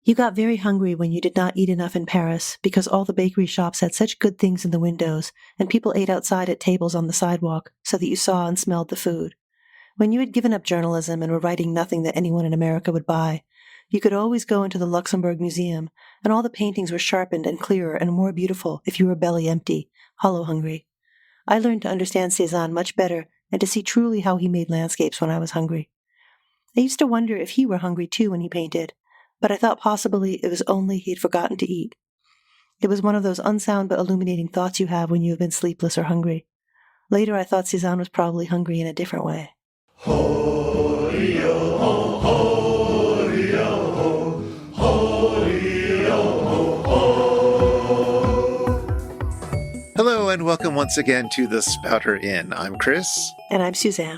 You got very hungry when you did not eat enough in Paris because all the bakery shops had such good things in the windows, and people ate outside at tables on the sidewalk so that you saw and smelled the food. When you had given up journalism and were writing nothing that anyone in America would buy, you could always go into the Luxembourg Museum, and all the paintings were sharpened and clearer and more beautiful if you were belly empty, hollow hungry. I learned to understand Cézanne much better and to see truly how he made landscapes when I was hungry. I used to wonder if he were hungry too when he painted, but I thought possibly it was only he had forgotten to eat. It was one of those unsound but illuminating thoughts you have when you have been sleepless or hungry. Later I thought Cézanne was probably hungry in a different way. Ho-ri-o, ho-ri-o, ho-ri-o, ho. Hello and welcome once again to the Spouter-Inn. I'm Chris. And I'm Suzanne.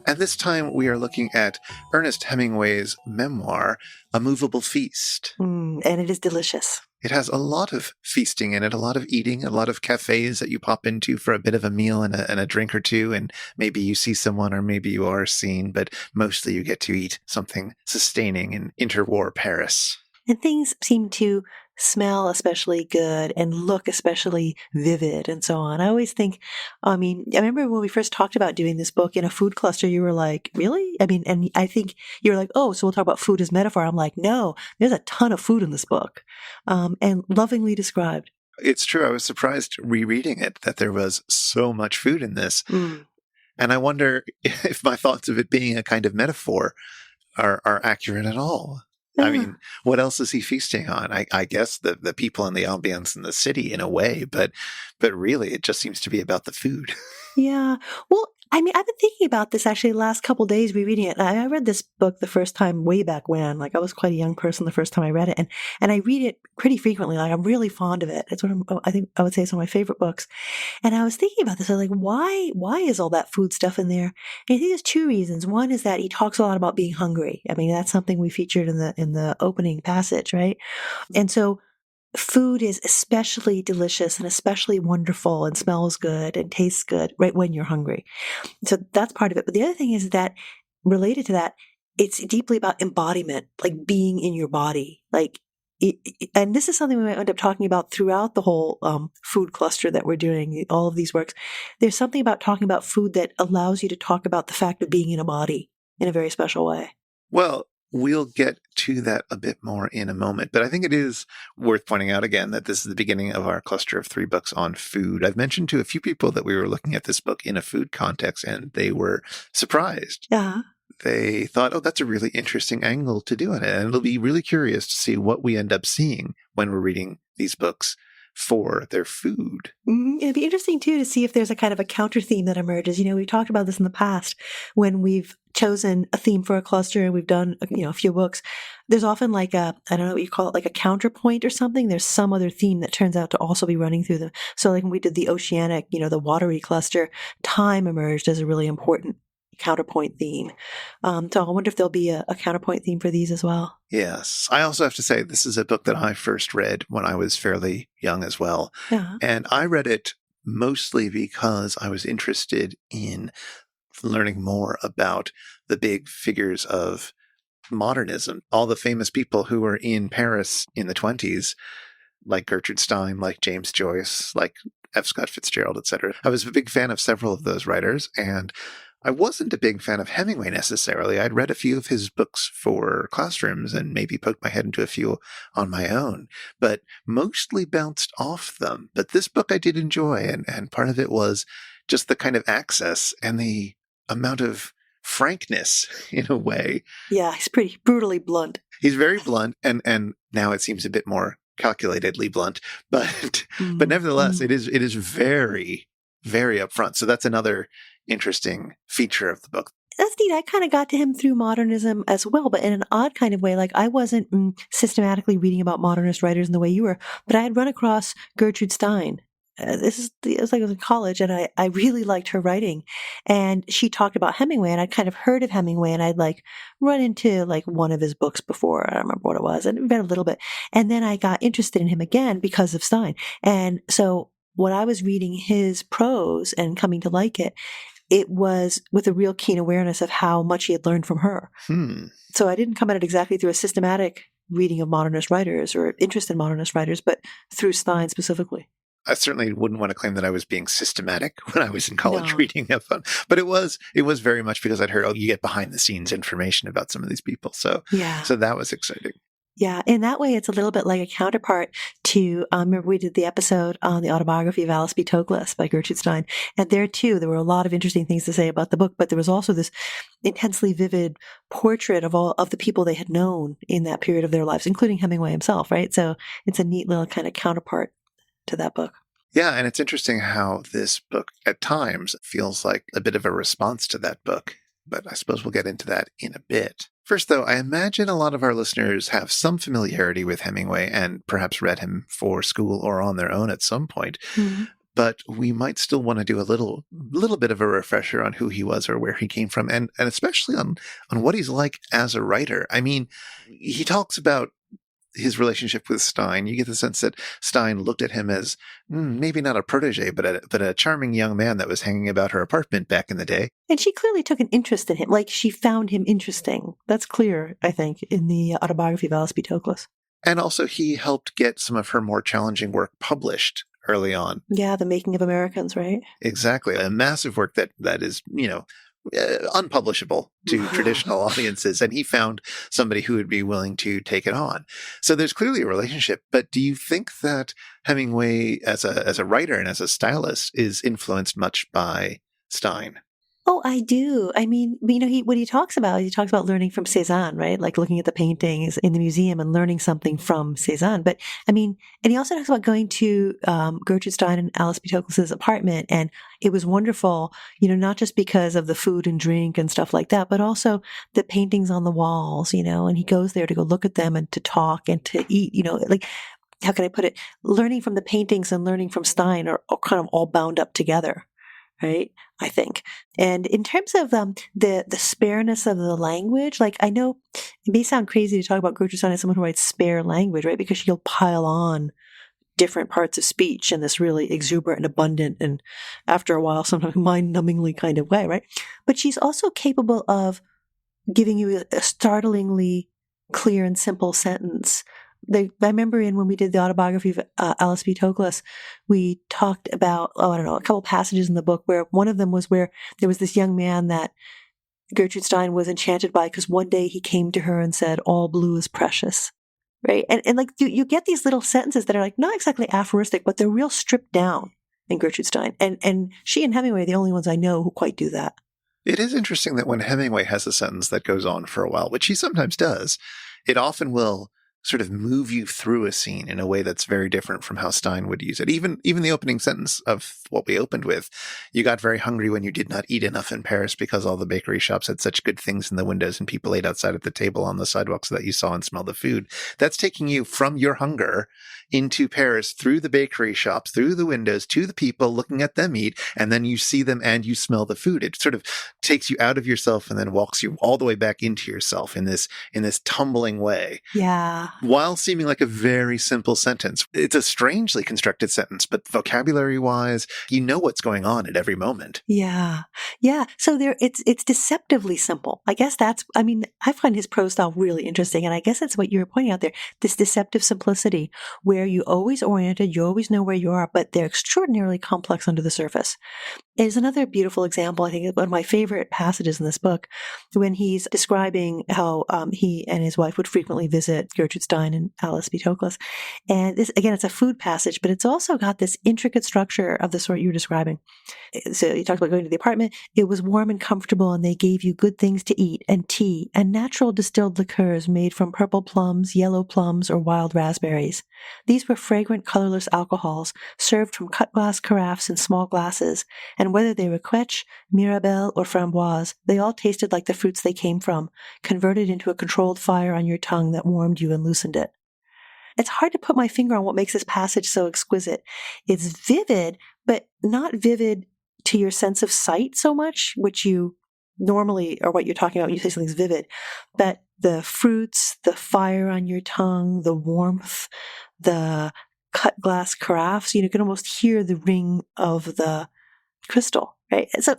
And this time we are looking at Ernest Hemingway's memoir, A Moveable Feast. And it is delicious. It has a lot of feasting in it, a lot of eating, a lot of cafes that you pop into for a bit of a meal and a drink or two, and maybe you see someone or maybe you are seen, but mostly you get to eat something sustaining in interwar Paris. And things seem to smell especially good and look especially vivid and so on. I always think, I remember when we first talked about doing this book in a food cluster, you were like, really? And I think you were like, oh, so we'll talk about food as metaphor. I'm like, no, there's a ton of food in this book, and lovingly described. It's true. I was surprised rereading it that there was so much food in this. And I wonder if my thoughts of it being a kind of metaphor are accurate at all. I mean, what else is he feasting on? I guess the people and the ambience in the city in a way, but really it just seems to be about the food. Yeah. Well, I've been thinking about this actually the last couple of days rereading it. I read this book the first time way back when, like I was quite a young person the first time I read it. And I read it pretty frequently. Like I'm really fond of it. It's I think I would say it's one of my favorite books. And I was thinking about this. I was like, why is all that food stuff in there? And I think there's two reasons. One is that he talks a lot about being hungry. I mean, that's something we featured in the opening passage, right? And so food is especially delicious and especially wonderful and smells good and tastes good right when you're hungry. So that's part of it. But the other thing is that related to that, it's deeply about embodiment, like being in your body. And this is something we might end up talking about throughout the whole food cluster that we're doing, all of these works. There's something about talking about food that allows you to talk about the fact of being in a body in a very special way. Well, we'll get to that a bit more in a moment, but I think it is worth pointing out again that this is the beginning of our cluster of 3 books on food. I've mentioned to a few people that we were looking at this book in a food context, and they were surprised. Yeah. They thought, oh, that's a really interesting angle to do on it, and it'll be really curious to see what we end up seeing when we're reading these books for their food. It'd be interesting, too, to see if there's a kind of a counter theme that emerges. We've talked about this in the past when we've chosen a theme for a cluster and we've done, a few books. There's often I don't know what you call it, like a counterpoint or something. There's some other theme that turns out to also be running through them. So like when we did the oceanic, the watery cluster, time emerged as a really important counterpoint theme. So I wonder if there'll be a counterpoint theme for these as well. Yes. I also have to say, this is a book that I first read when I was fairly young as well. Yeah. And I read it mostly because I was interested in learning more about the big figures of modernism, all the famous people who were in Paris in the 1920s, like Gertrude Stein, like James Joyce, like F. Scott Fitzgerald, etc. I was a big fan of several of those writers, and I wasn't a big fan of Hemingway necessarily. I'd read a few of his books for classrooms and maybe poked my head into a few on my own, but mostly bounced off them. But this book I did enjoy, and part of it was just the kind of access and the amount of frankness in a way. Yeah, he's pretty brutally blunt. He's very blunt, and now it seems a bit more calculatedly blunt, but nevertheless, it is very, very upfront. So that's another interesting feature of the book. That's neat. I kind of got to him through modernism as well, but in an odd kind of way. Like I wasn't systematically reading about modernist writers in the way you were, but I had run across Gertrude Stein. It was like I was in college, and I really liked her writing. And she talked about Hemingway, and I'd kind of heard of Hemingway, and I'd run into one of his books before. I don't remember what it was, and read a little bit. And then I got interested in him again because of Stein. And so when I was reading his prose and coming to like it, it was with a real keen awareness of how much he had learned from her. So I didn't come at it exactly through a systematic reading of modernist writers or interest in modernist writers, but through Stein specifically. I certainly wouldn't want to claim that I was being systematic when I was in college No. reading that fun, but it was very much because I'd heard, oh, you get behind the scenes information about some of these people. So that was exciting. Yeah, in that way, it's a little bit like a counterpart to, remember we did the episode on the autobiography of Alice B. Toklas by Gertrude Stein. And there, too, there were a lot of interesting things to say about the book, but there was also this intensely vivid portrait of all of the people they had known in that period of their lives, including Hemingway himself, right? So it's a neat little kind of counterpart to that book. Yeah, and it's interesting how this book at times feels like a bit of a response to that book, but I suppose we'll get into that in a bit. First, though, I imagine a lot of our listeners have some familiarity with Hemingway and perhaps read him for school or on their own at some point. Mm-hmm. But we might still want to do a little bit of a refresher on who he was or where he came from, and especially on what he's like as a writer. I mean, he talks about his relationship with Stein. You get the sense that Stein looked at him as maybe not a protege, but a charming young man that was hanging about her apartment back in the day. And she clearly took an interest in him. Like, she found him interesting. That's clear, I think, in the autobiography of Alice B. Toklas. And also he helped get some of her more challenging work published early on. Yeah, The Making of Americans, right? Exactly. A massive work that is, unpublishable to traditional audiences. And he found somebody who would be willing to take it on. So there's clearly a relationship. But do you think that Hemingway as a writer and as a stylist is influenced much by Stein? Oh, I do. I mean, what he talks about learning from Cézanne, right? Like looking at the paintings in the museum and learning something from Cézanne. But I mean, and he also talks about going to Gertrude Stein and Alice B. Toklas's apartment. And it was wonderful, not just because of the food and drink and stuff like that, but also the paintings on the walls, and he goes there to go look at them and to talk and to eat, like, how can I put it? Learning from the paintings and learning from Stein are kind of all bound up together. Right, I think. And in terms of the spareness of the language, like, I know it may sound crazy to talk about Gertrude Stein as someone who writes spare language, right? Because she'll pile on different parts of speech in this really exuberant and abundant and, after a while, sometimes mind-numbingly kind of way, right? But she's also capable of giving you a startlingly clear and simple sentence. I remember when we did the autobiography of Alice B. Toklas, we talked about, a couple passages in the book where one of them was where there was this young man that Gertrude Stein was enchanted by because one day he came to her and said, "All blue is precious." Right? And like, you get these little sentences that are like not exactly aphoristic, but they're real stripped down in Gertrude Stein. And she and Hemingway are the only ones I know who quite do that. It is interesting that when Hemingway has a sentence that goes on for a while, which he sometimes does, it often will sort of move you through a scene in a way that's very different from how Stein would use it. Even the opening sentence of what we opened with, "You got very hungry when you did not eat enough in Paris because all the bakery shops had such good things in the windows and people ate outside at the table on the sidewalk so that you saw and smelled the food." That's taking you from your hunger into Paris, through the bakery shops, through the windows, to the people, looking at them eat, and then you see them and you smell the food. It sort of takes you out of yourself and then walks you all the way back into yourself in this tumbling way. Yeah. While seeming like a very simple sentence. It's a strangely constructed sentence, but vocabulary-wise, you know what's going on at every moment. Yeah. Yeah. So it's deceptively simple. I guess I find his prose style really interesting. And I guess that's what you were pointing out there, this deceptive simplicity where you always oriented, you always know where you are, but they're extraordinarily complex under the surface. Is another beautiful example, I think, one of my favorite passages in this book, when he's describing how he and his wife would frequently visit Gertrude Stein and Alice B. Toklas. And this, again, it's a food passage, but it's also got this intricate structure of the sort you were describing. So you talked about going to the apartment. It was warm and comfortable, and they gave you good things to eat and tea and natural distilled liqueurs made from purple plums, yellow plums, or wild raspberries. These were fragrant, colorless alcohols served from cut glass carafes in small glasses, and whether they were Quetch, Mirabelle, or Framboise, they all tasted like the fruits they came from, converted into a controlled fire on your tongue that warmed you and loosened it. It's hard to put my finger on what makes this passage so exquisite. It's vivid, but not vivid to your sense of sight so much, which you normally are what you're talking about when you say something's vivid, but the fruits, the fire on your tongue, the warmth, the cut glass carafes, you can almost hear the ring of the crystal, right? So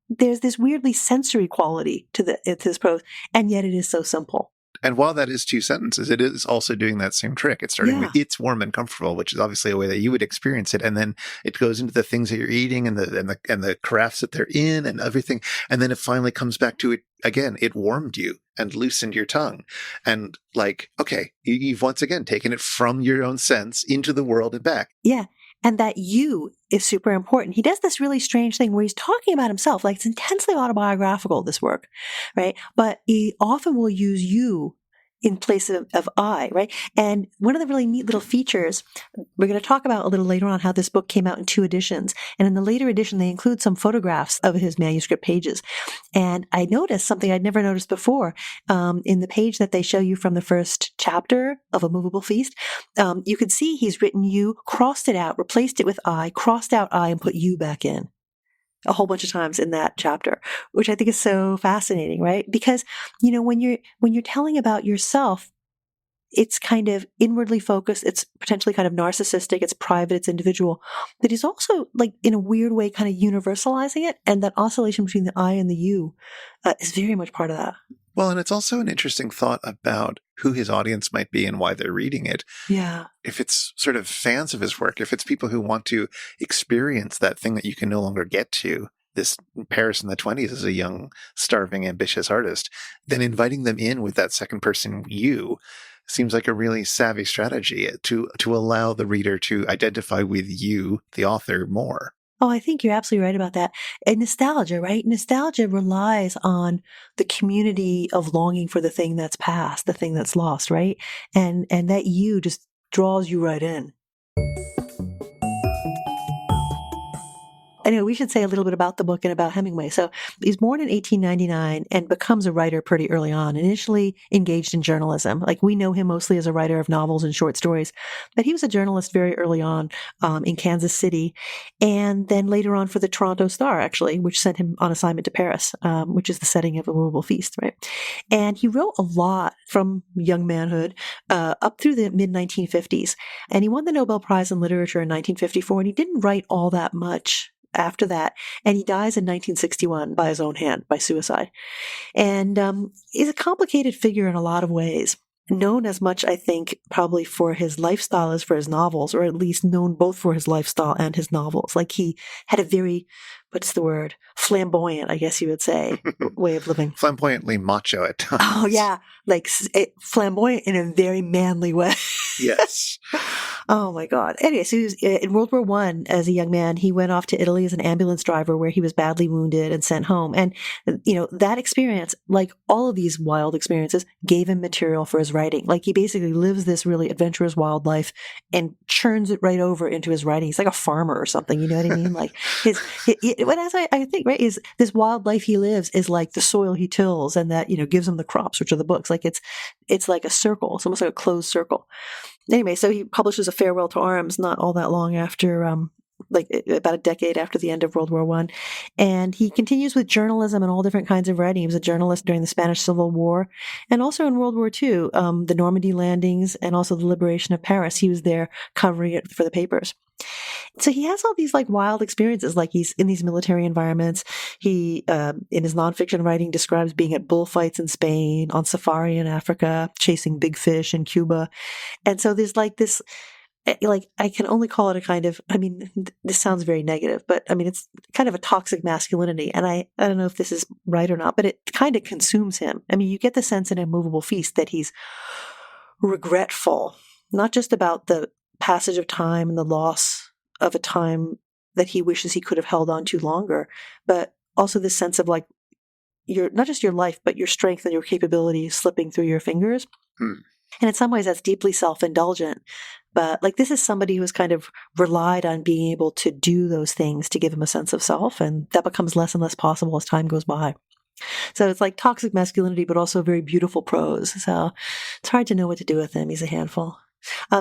there's this weirdly sensory quality to this prose, and yet it is so simple. And while that is two sentences, it is also doing that same trick. It's starting with "it's warm and comfortable," which is obviously a way that you would experience it, and then it goes into the things that you're eating and the crafts that they're in and everything, and then it finally comes back to it again. It warmed you and loosened your tongue, and like, okay, you've once again taken it from your own sense into the world and back. Yeah. And that you is super important. He does this really strange thing where he's talking about himself, like it's intensely autobiographical, this work, right? But he often will use you in place of I, right? And one of the really neat little features, we're going to talk about a little later on how this book came out in 2 editions. And in the later edition, they include some photographs of his manuscript pages. And I noticed something I'd never noticed before. In the page that they show you from the first chapter of A Moveable Feast, you can see he's written you, crossed it out, replaced it with I, crossed out I, and put you back in a whole bunch of times in that chapter, which I think is so fascinating, right? Because, when you're telling about yourself, it's kind of inwardly focused, it's potentially kind of narcissistic, it's private, it's individual, but he's also, like, in a weird way, kind of universalizing it, and that oscillation between the I and the you is very much part of that. Well, and it's also an interesting thought about who his audience might be and why they're reading it. Yeah. If it's sort of fans of his work, if it's people who want to experience that thing that you can no longer get to, this Paris in the 20s as a young, starving, ambitious artist, then inviting them in with that second person you seems like a really savvy strategy to allow the reader to identify with you, the author, more. Oh, I think you're absolutely right about that. And nostalgia, right? Nostalgia relies on the community of longing for the thing that's past, the thing that's lost, right? And that you just draws you right in. Anyway, we should say a little bit about the book and about Hemingway. So he's born in 1899 and becomes a writer pretty early on, initially engaged in journalism. Like, we know him mostly as a writer of novels and short stories, but he was a journalist very early on in Kansas City, and then later on for the Toronto Star, actually, which sent him on assignment to Paris, which is the setting of A Moveable Feast, right? And he wrote a lot from young manhood up through the mid-1950s, and he won the Nobel Prize in Literature in 1954, and he didn't write all that much after that, and he dies in 1961 by his own hand, by suicide. And is a complicated figure in a lot of ways, known as much, I think, probably for his lifestyle as for his novels, or at least known both for his lifestyle and his novels. Like, he had a very, what's the word, flamboyant, I guess you would say, way of living. Flamboyantly macho at times. Oh, yeah, like flamboyant in a very manly way. Yes. Oh my God. Anyway, so he was, in World War I, as a young man, he went off to Italy as an ambulance driver where he was badly wounded and sent home. And, that experience, like all of these wild experiences, gave him material for his writing. Like, he basically lives this really adventurous wild life and churns it right over into his writing. He's like a farmer or something, you know what I mean? Like, I think, right, is this wild life he lives is like the soil he tills, and that, gives him the crops, which are the books. Like, it's like a circle. It's almost like a closed circle. Anyway, so he publishes A Farewell to Arms not all that long after, about a decade after the end of World War I. And he continues with journalism and all different kinds of writing. He was a journalist during the Spanish Civil War and also in World War II, the Normandy landings and also the liberation of Paris. He was there covering it for the papers. So he has all these like wild experiences, like he's in these military environments. He, in his nonfiction writing, describes being at bullfights in Spain, on safari in Africa, chasing big fish in Cuba. And so there's like this, like, I can only call it a kind of, this sounds very negative, but it's kind of a toxic masculinity. And I don't know if this is right or not, but it kind of consumes him. You get the sense in A Moveable Feast that he's regretful, not just about the passage of time and the loss of a time that he wishes he could have held on to longer, but also this sense of like not just your life, but your strength and your capability slipping through your fingers. And in some ways that's deeply self-indulgent, but like, this is somebody who's kind of relied on being able to do those things to give him a sense of self, and that becomes less and less possible as time goes by. So it's like toxic masculinity, but also very beautiful prose. So it's hard to know what to do with him. He's a handful.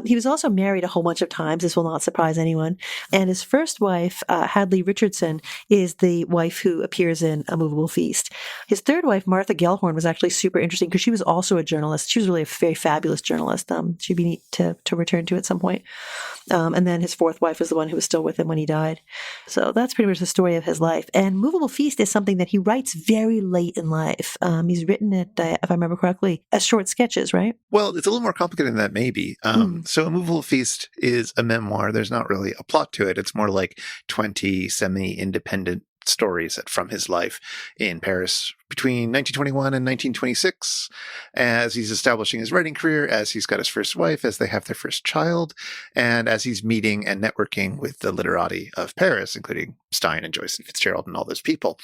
He was also married a whole bunch of times. This will not surprise anyone. And his first wife, Hadley Richardson, is the wife who appears in A Moveable Feast. His third wife, Martha Gellhorn, was actually super interesting because she was also a journalist. She was really a very fabulous journalist. She'd be neat to return to at some point. And then his fourth wife was the one who was still with him when he died. So that's pretty much the story of his life. And Moveable Feast is something that he writes very late in life. He's written it, if I remember correctly, as short sketches, right? Well, it's a little more complicated than that, maybe. So A Moveable Feast is a memoir. There's not really a plot to it. It's more like 20 semi-independent stories from his life in Paris between 1921 and 1926, as he's establishing his writing career, as he's got his first wife, as they have their first child, and as he's meeting and networking with the literati of Paris, including Stein and Joyce and Fitzgerald and all those people.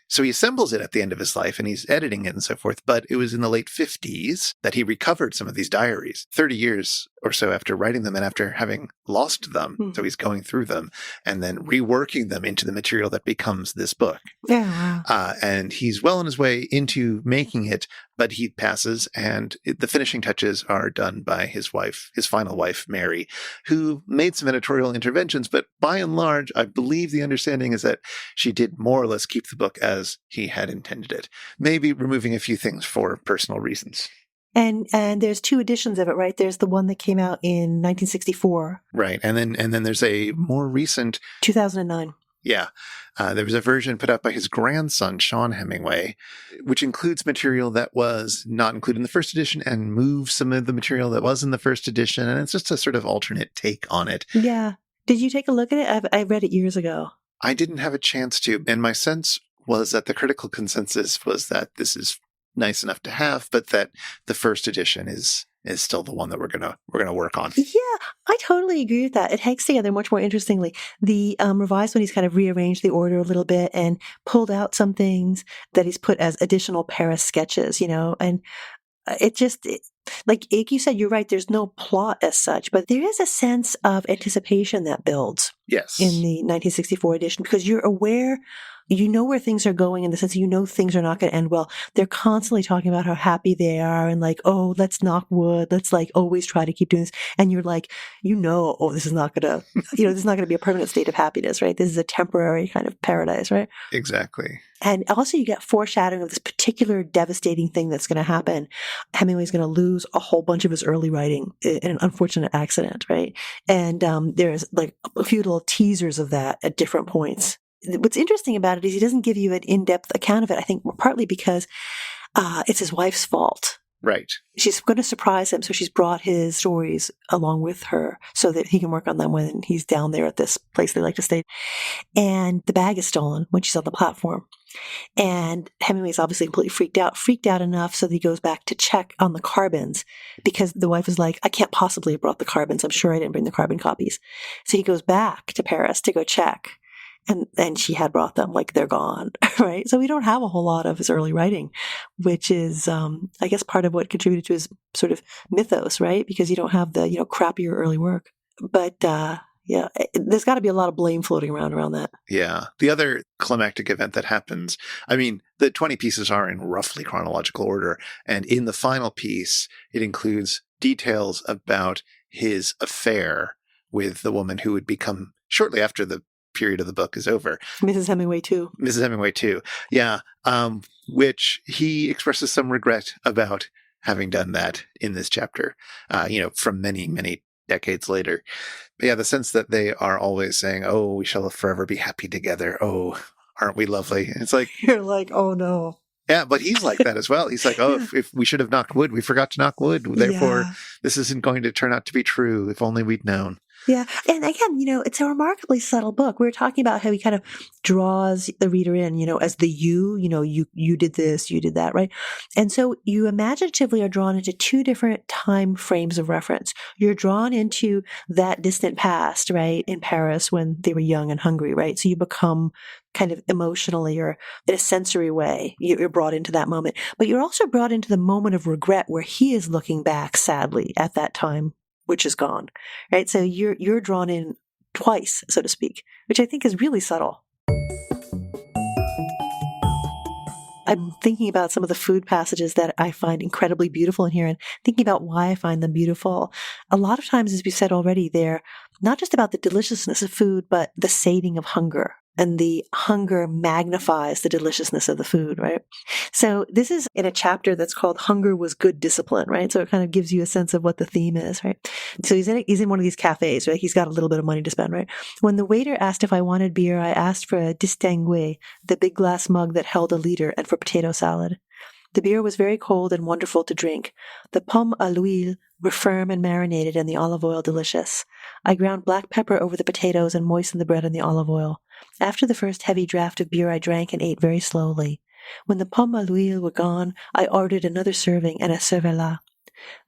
So he assembles it at the end of his life and he's editing it and so forth. But it was in the late 50s that he recovered some of these diaries, 30 years or so after writing them and after having lost them. So he's going through them and then reworking them into the material that becomes this book. Yeah. And he's well on his way into making it, but he passes and the finishing touches are done by his wife, his final wife, Mary, who made some editorial interventions. But by and large, I believe the understanding is that she did more or less keep the book as he had intended it, maybe removing a few things for personal reasons. And there's two editions of it, right? There's the one that came out in 1964. Right. And then there's a more recent 2009. Yeah. There was a version put out by his grandson, Sean Hemingway, which includes material that was not included in the first edition and moves some of the material that was in the first edition. And it's just a sort of alternate take on it. Yeah. Did you take a look at it? I read it years ago. I didn't have a chance to. And my sense was that the critical consensus was that this is nice enough to have, but that the first edition is still the one that we're gonna work on. Yeah, I totally agree with that. It hangs together much more interestingly. The revised one, he's kind of rearranged the order a little bit and pulled out some things that he's put as additional Paris sketches, and like you said, you're right, there's no plot as such, but there is a sense of anticipation that builds. Yes. In the 1964 edition, because you're aware, you know where things are going in the sense that things are not going to end well. They're constantly talking about how happy they are and like, oh, let's knock wood. Let's like always try to keep doing this. And you're like, oh, this is not going to, this is not going to be a permanent state of happiness, right? This is a temporary kind of paradise, right? Exactly. And also you get foreshadowing of this particular devastating thing that's going to happen. Hemingway's going to lose a whole bunch of his early writing in an unfortunate accident, right? And there's like a few little teasers of that at different points. What's interesting about it is he doesn't give you an in-depth account of it, I think partly because it's his wife's fault. Right. She's going to surprise him, so she's brought his stories along with her so that he can work on them when he's down there at this place they like to stay. And the bag is stolen when she's on the platform. And Hemingway's obviously completely freaked out enough so that he goes back to check on the carbons because the wife is like, I can't possibly have brought the carbons. I'm sure I didn't bring the carbon copies. So he goes back to Paris to go check. And she had brought them, like they're gone, right? So we don't have a whole lot of his early writing, which is, I guess, part of what contributed to his sort of mythos, right? Because you don't have the, crappier early work. But yeah, there's got to be a lot of blame floating around that. Yeah. The other climactic event that happens, I mean, the 20 pieces are in roughly chronological order. And in the final piece, it includes details about his affair with the woman who would become, shortly after the period of the book is over, Mrs. Hemingway too. Yeah. Which he expresses some regret about having done that in this chapter, from many, many decades later. But yeah, the sense that they are always saying, oh, we shall forever be happy together. Oh, aren't we lovely? And it's like, you're like, oh no. Yeah, but he's like that as well. He's like, oh, if we should have knocked wood, we forgot to knock wood. Therefore, This isn't going to turn out to be true. If only we'd known. Yeah. And again, it's a remarkably subtle book. We were talking about how he kind of draws the reader in, as the you did this, you did that, right? And so you imaginatively are drawn into two different time frames of reference. You're drawn into that distant past, right, in Paris when they were young and hungry, right? So you become kind of emotionally or in a sensory way, you're brought into that moment. But you're also brought into the moment of regret where he is looking back sadly at that time which is gone, right? So you're drawn in twice, so to speak, which I think is really subtle. I'm thinking about some of the food passages that I find incredibly beautiful in here and thinking about why I find them beautiful. A lot of times, as we said already, they're not just about the deliciousness of food, but the sating of hunger. And the hunger magnifies the deliciousness of the food, right? So this is in a chapter that's called Hunger Was Good Discipline, right? So it kind of gives you a sense of what the theme is, right? So he's in one of these cafes, right? He's got a little bit of money to spend, right? When the waiter asked if I wanted beer, I asked for a distingué, the big glass mug that held a liter, and for potato salad. The beer was very cold and wonderful to drink. The pommes à l'huile were firm and marinated, and the olive oil delicious. I ground black pepper over the potatoes and moistened the bread in the olive oil. After the first heavy draught of beer, I drank and ate very slowly. When the pommes à l'huile were gone, I ordered another serving and a cervelas.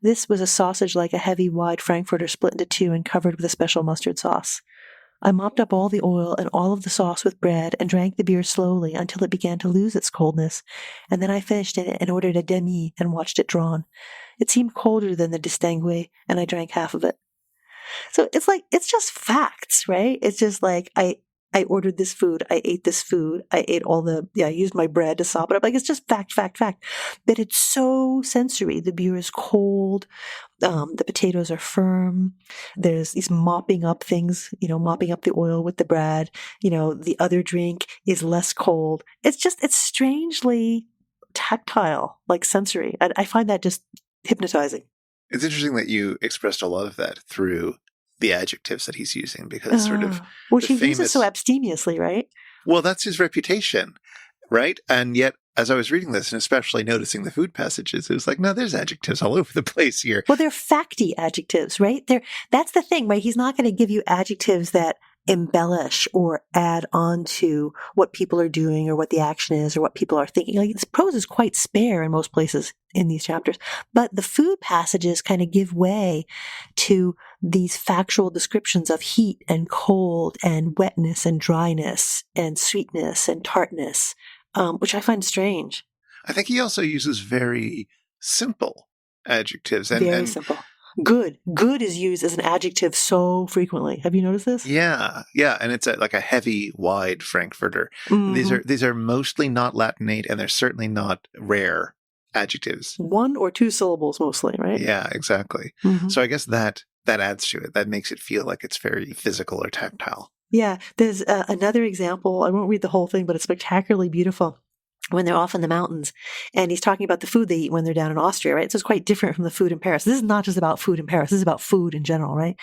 This was a sausage like a heavy, wide Frankfurter split into two and covered with a special mustard sauce. I mopped up all the oil and all of the sauce with bread and drank the beer slowly until it began to lose its coldness, and then I finished it and ordered a demi and watched it drawn. It seemed colder than the distingué, and I drank half of it. So it's just facts, right? It's just like I ordered this food, I ate this food, I used my bread to sop it up. Like, it's just fact. But it's so sensory. The beer is cold. The potatoes are firm. There's these mopping up things, mopping up the oil with the bread. The other drink is less cold. It's strangely tactile, like sensory. I find that just hypnotizing. It's interesting that you expressed a lot of that through the adjectives that he's using, because sort of which he uses so abstemiously, right? Well, that's his reputation, right? And yet, as I was reading this, and especially noticing the food passages, it was like, no, there's adjectives all over the place here. Well, they're facty adjectives, right? That's the thing, right? He's not going to give you adjectives that embellish or add on to what people are doing or what the action is or what people are thinking. Like, this prose is quite spare in most places in these chapters, but the food passages kind of give way to these factual descriptions of heat and cold and wetness and dryness and sweetness and tartness, which I find strange. I think he also uses very simple adjectives. Very simple. Good. Good is used as an adjective so frequently. Have you noticed this? Yeah. And it's like a heavy, wide Frankfurter. Mm-hmm. These are mostly not Latinate, and they're certainly not rare adjectives. One or two syllables mostly, right? Yeah, exactly. Mm-hmm. So I guess that adds to it. That makes it feel like it's very physical or tactile. Yeah. There's another example. I won't read the whole thing, but it's spectacularly beautiful. When they're off in the mountains, and he's talking about the food they eat when they're down in Austria, right? So it's quite different from the food in Paris. This is not just about food in Paris. This is about food in general, right?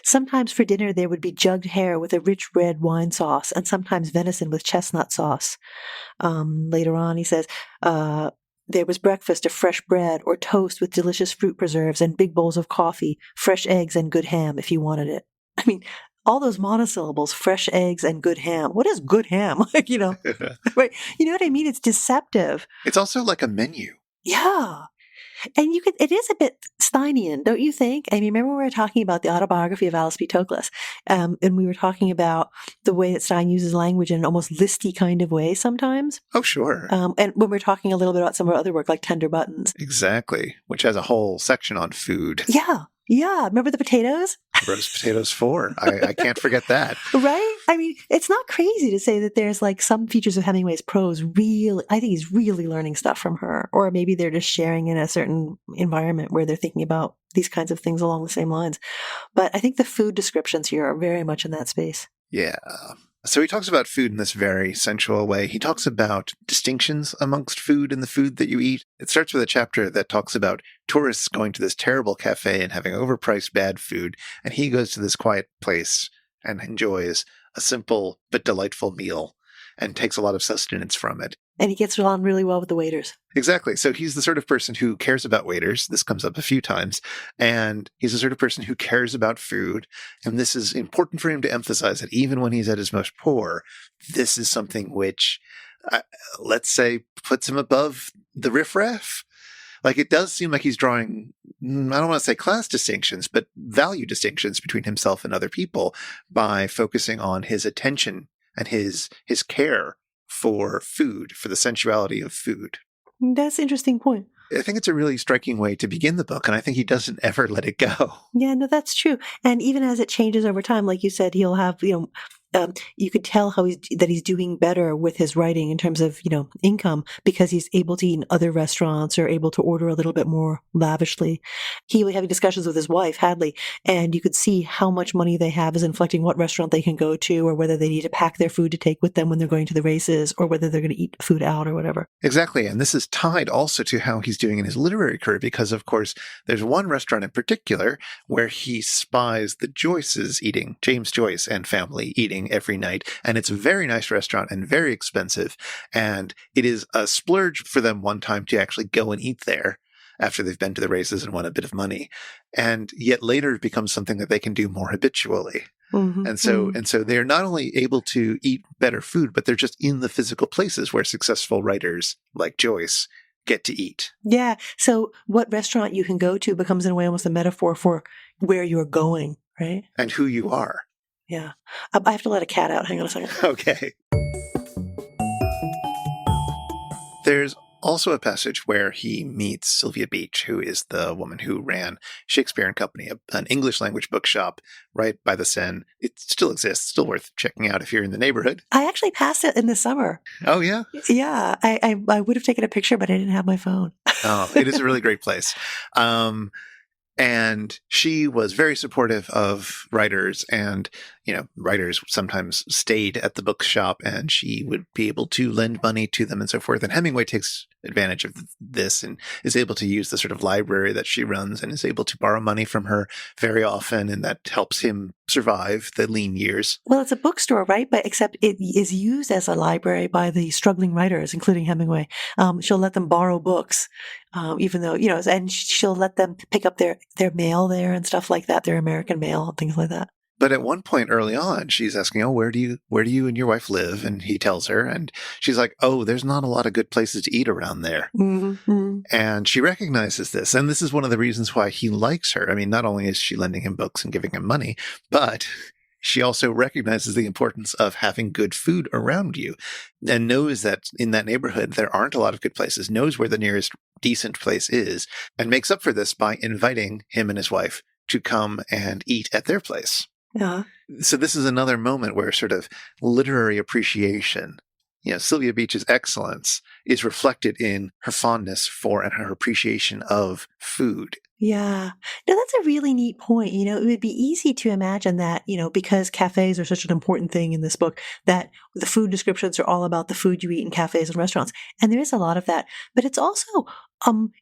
Sometimes for dinner, there would be jugged hare with a rich red wine sauce, and sometimes venison with chestnut sauce. Later on, he says, there was breakfast of fresh bread or toast with delicious fruit preserves and big bowls of coffee, fresh eggs and good ham if you wanted it. I mean, all those monosyllables, fresh eggs and good ham. What is good ham? Like, right? You know what I mean? It's deceptive. It's also like a menu. Yeah. And it is a bit Steinian, don't you think? I mean, remember we were talking about the autobiography of Alice P. Toklas, and we were talking about the way that Stein uses language in an almost listy kind of way sometimes. Oh, sure. And when we're talking a little bit about some of our other work, like Tender Buttons. Exactly. Which has a whole section on food. Yeah. Remember the potatoes? Roast potatoes 4. I can't forget that. Right? I mean, it's not crazy to say that there's like some features of Hemingway's prose I think he's really learning stuff from her. Or maybe they're just sharing in a certain environment where they're thinking about these kinds of things along the same lines. But I think the food descriptions here are very much in that space. Yeah. So he talks about food in this very sensual way. He talks about distinctions amongst food and the food that you eat. It starts with a chapter that talks about tourists going to this terrible cafe and having overpriced bad food. And he goes to this quiet place and enjoys a simple but delightful meal and takes a lot of sustenance from it. And he gets along really well with the waiters. Exactly. So he's the sort of person who cares about waiters. This comes up a few times. And he's the sort of person who cares about food. And this is important for him to emphasize that even when he's at his most poor, this is something which, let's say, puts him above the riffraff. Like, it does seem like he's drawing, I don't want to say class distinctions, but value distinctions between himself and other people by focusing on his attention and his care for food, for the sensuality of food. That's an interesting point. I think it's a really striking way to begin the book, and I think he doesn't ever let it go. Yeah, no, that's true. And even as it changes over time, like you said, he'll have, you could tell that he's doing better with his writing in terms of, income, because he's able to eat in other restaurants or able to order a little bit more lavishly. He was having discussions with his wife, Hadley, and you could see how much money they have is inflecting what restaurant they can go to, or whether they need to pack their food to take with them when they're going to the races, or whether they're going to eat food out or whatever. Exactly. And this is tied also to how he's doing in his literary career, because, of course, there's one restaurant in particular where he spies the Joyces eating, James Joyce and family eating every night. And it's a very nice restaurant and very expensive. And it is a splurge for them one time to actually go and eat there after they've been to the races and won a bit of money. And yet later it becomes something that they can do more habitually. Mm-hmm. And so they're not only able to eat better food, but they're just in the physical places where successful writers like Joyce get to eat. Yeah. So what restaurant you can go to becomes in a way almost a metaphor for where you're going, right? And who you are. Yeah. I have to let a cat out. Hang on a second. Okay. There's also a passage where he meets Sylvia Beach, who is the woman who ran Shakespeare and Company, an English language bookshop right by the Seine. It still exists, still worth checking out if you're in the neighborhood. I actually passed it in the summer. Oh, yeah? Yeah. I would have taken a picture, but I didn't have my phone. Oh, it is a really great place. And she was very supportive of writers, and, writers sometimes stayed at the bookshop and she would be able to lend money to them and so forth. And Hemingway takes advantage of this and is able to use the sort of library that she runs and is able to borrow money from her very often. And that helps him survive the lean years. Well, it's a bookstore, right? But except it is used as a library by the struggling writers, including Hemingway. She'll let them borrow books, even though, and she'll let them pick up their mail there and stuff like that, their American mail and things like that. But at one point early on, she's asking, where do you and your wife live? And he tells her, and she's like, there's not a lot of good places to eat around there. Mm-hmm. And she recognizes this. And this is one of the reasons why he likes her. I mean, not only is she lending him books and giving him money, but she also recognizes the importance of having good food around you and knows that in that neighborhood, there aren't a lot of good places, knows where the nearest decent place is, and makes up for this by inviting him and his wife to come and eat at their place. Yeah. So this is another moment where sort of literary appreciation, Sylvia Beach's excellence is reflected in her fondness for and her appreciation of food. Yeah. No, that's a really neat point. It would be easy to imagine that, because cafes are such an important thing in this book, that the food descriptions are all about the food you eat in cafes and restaurants. And there is a lot of that. But it's also,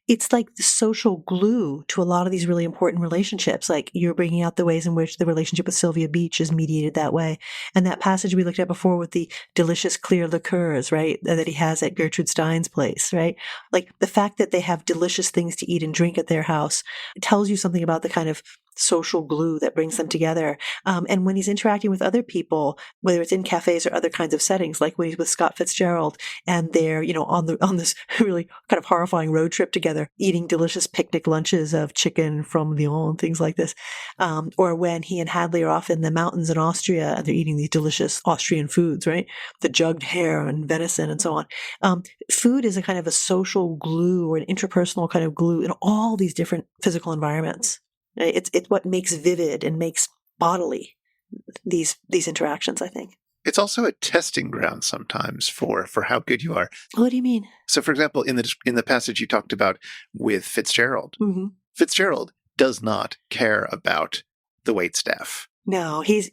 it's like the social glue to a lot of these really important relationships. Like you're bringing out the ways in which the relationship with Sylvia Beach is mediated that way. And that passage we looked at before with the delicious clear liqueurs, right, that he has at Gertrude Stein's place, right? Like the fact that they have delicious things to eat and drink at their house tells you something about the kind of social glue that brings them together. And when he's interacting with other people, whether it's in cafes or other kinds of settings, like when he's with Scott Fitzgerald and they're, on this really kind of horrifying road trip together, eating delicious picnic lunches of chicken from Lyon and things like this. Or when he and Hadley are off in the mountains in Austria and they're eating these delicious Austrian foods, right? The jugged hare and venison and so on. Food is a kind of a social glue or an interpersonal kind of glue in all these different physical environments. It's what makes vivid and makes bodily these interactions, I think. It's also a testing ground sometimes for how good you are. What do you mean? So, for example, in the passage you talked about with Fitzgerald, Mm-hmm. Fitzgerald does not care about the waitstaff. No, he's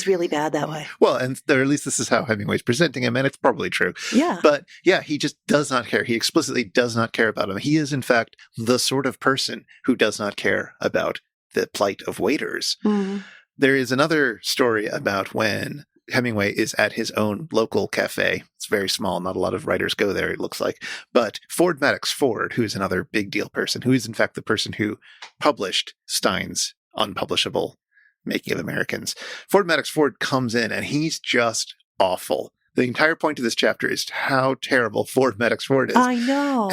really bad that way. Well, or at least this is how Hemingway's presenting him, and it's probably true. Yeah. But yeah, he just does not care. He explicitly does not care about him. He is, in fact, the sort of person who does not care about the plight of waiters. Mm-hmm. There is another story about when Hemingway is at his own local cafe. It's very small. Not a lot of writers go there, it looks like. But Ford Madox Ford, who is another big deal person, who is in fact the person who published Stein's unpublishable Making of Americans. Ford Madox Ford comes in and he's just awful. The entire point of this chapter is how terrible Ford Madox Ford is. I know.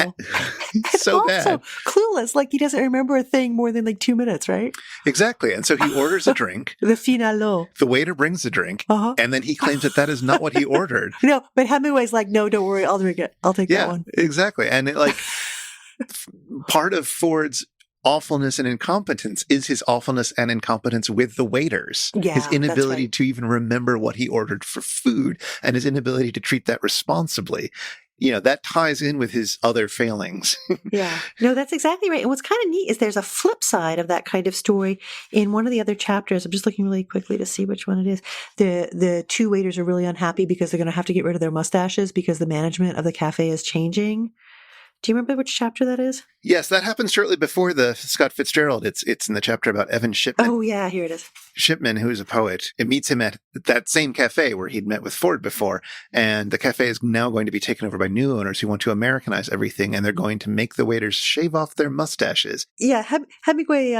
So also bad. Clueless. Like he doesn't remember a thing more than like 2 minutes, right? Exactly. And so he orders a drink. The finalo. The waiter brings the drink. Uh-huh. And then he claims that is not what he ordered. No, but Hemingway's like, no, don't worry. I'll drink it. I'll take that one. Exactly. And part of Ford's awfulness and incompetence is his awfulness and incompetence with the waiters. Yeah, his inability that's right. to even remember what he ordered for food and his inability to treat that responsibly. That ties in with his other failings. Yeah. No, that's exactly right. And what's kind of neat is there's a flip side of that kind of story in one of the other chapters. I'm just looking really quickly to see which one it is. The two waiters are really unhappy because they're going to have to get rid of their mustaches because the management of the cafe is changing. Do you remember which chapter that is? Yes, that happens shortly before the Scott Fitzgerald. It's in the chapter about Evan Shipman. Oh, yeah, here it is. Shipman, who is a poet, it meets him at that same cafe where he'd met with Ford before. And the cafe is now going to be taken over by new owners who want to Americanize everything. And they're going to make the waiters shave off their mustaches. Yeah, Hemingway,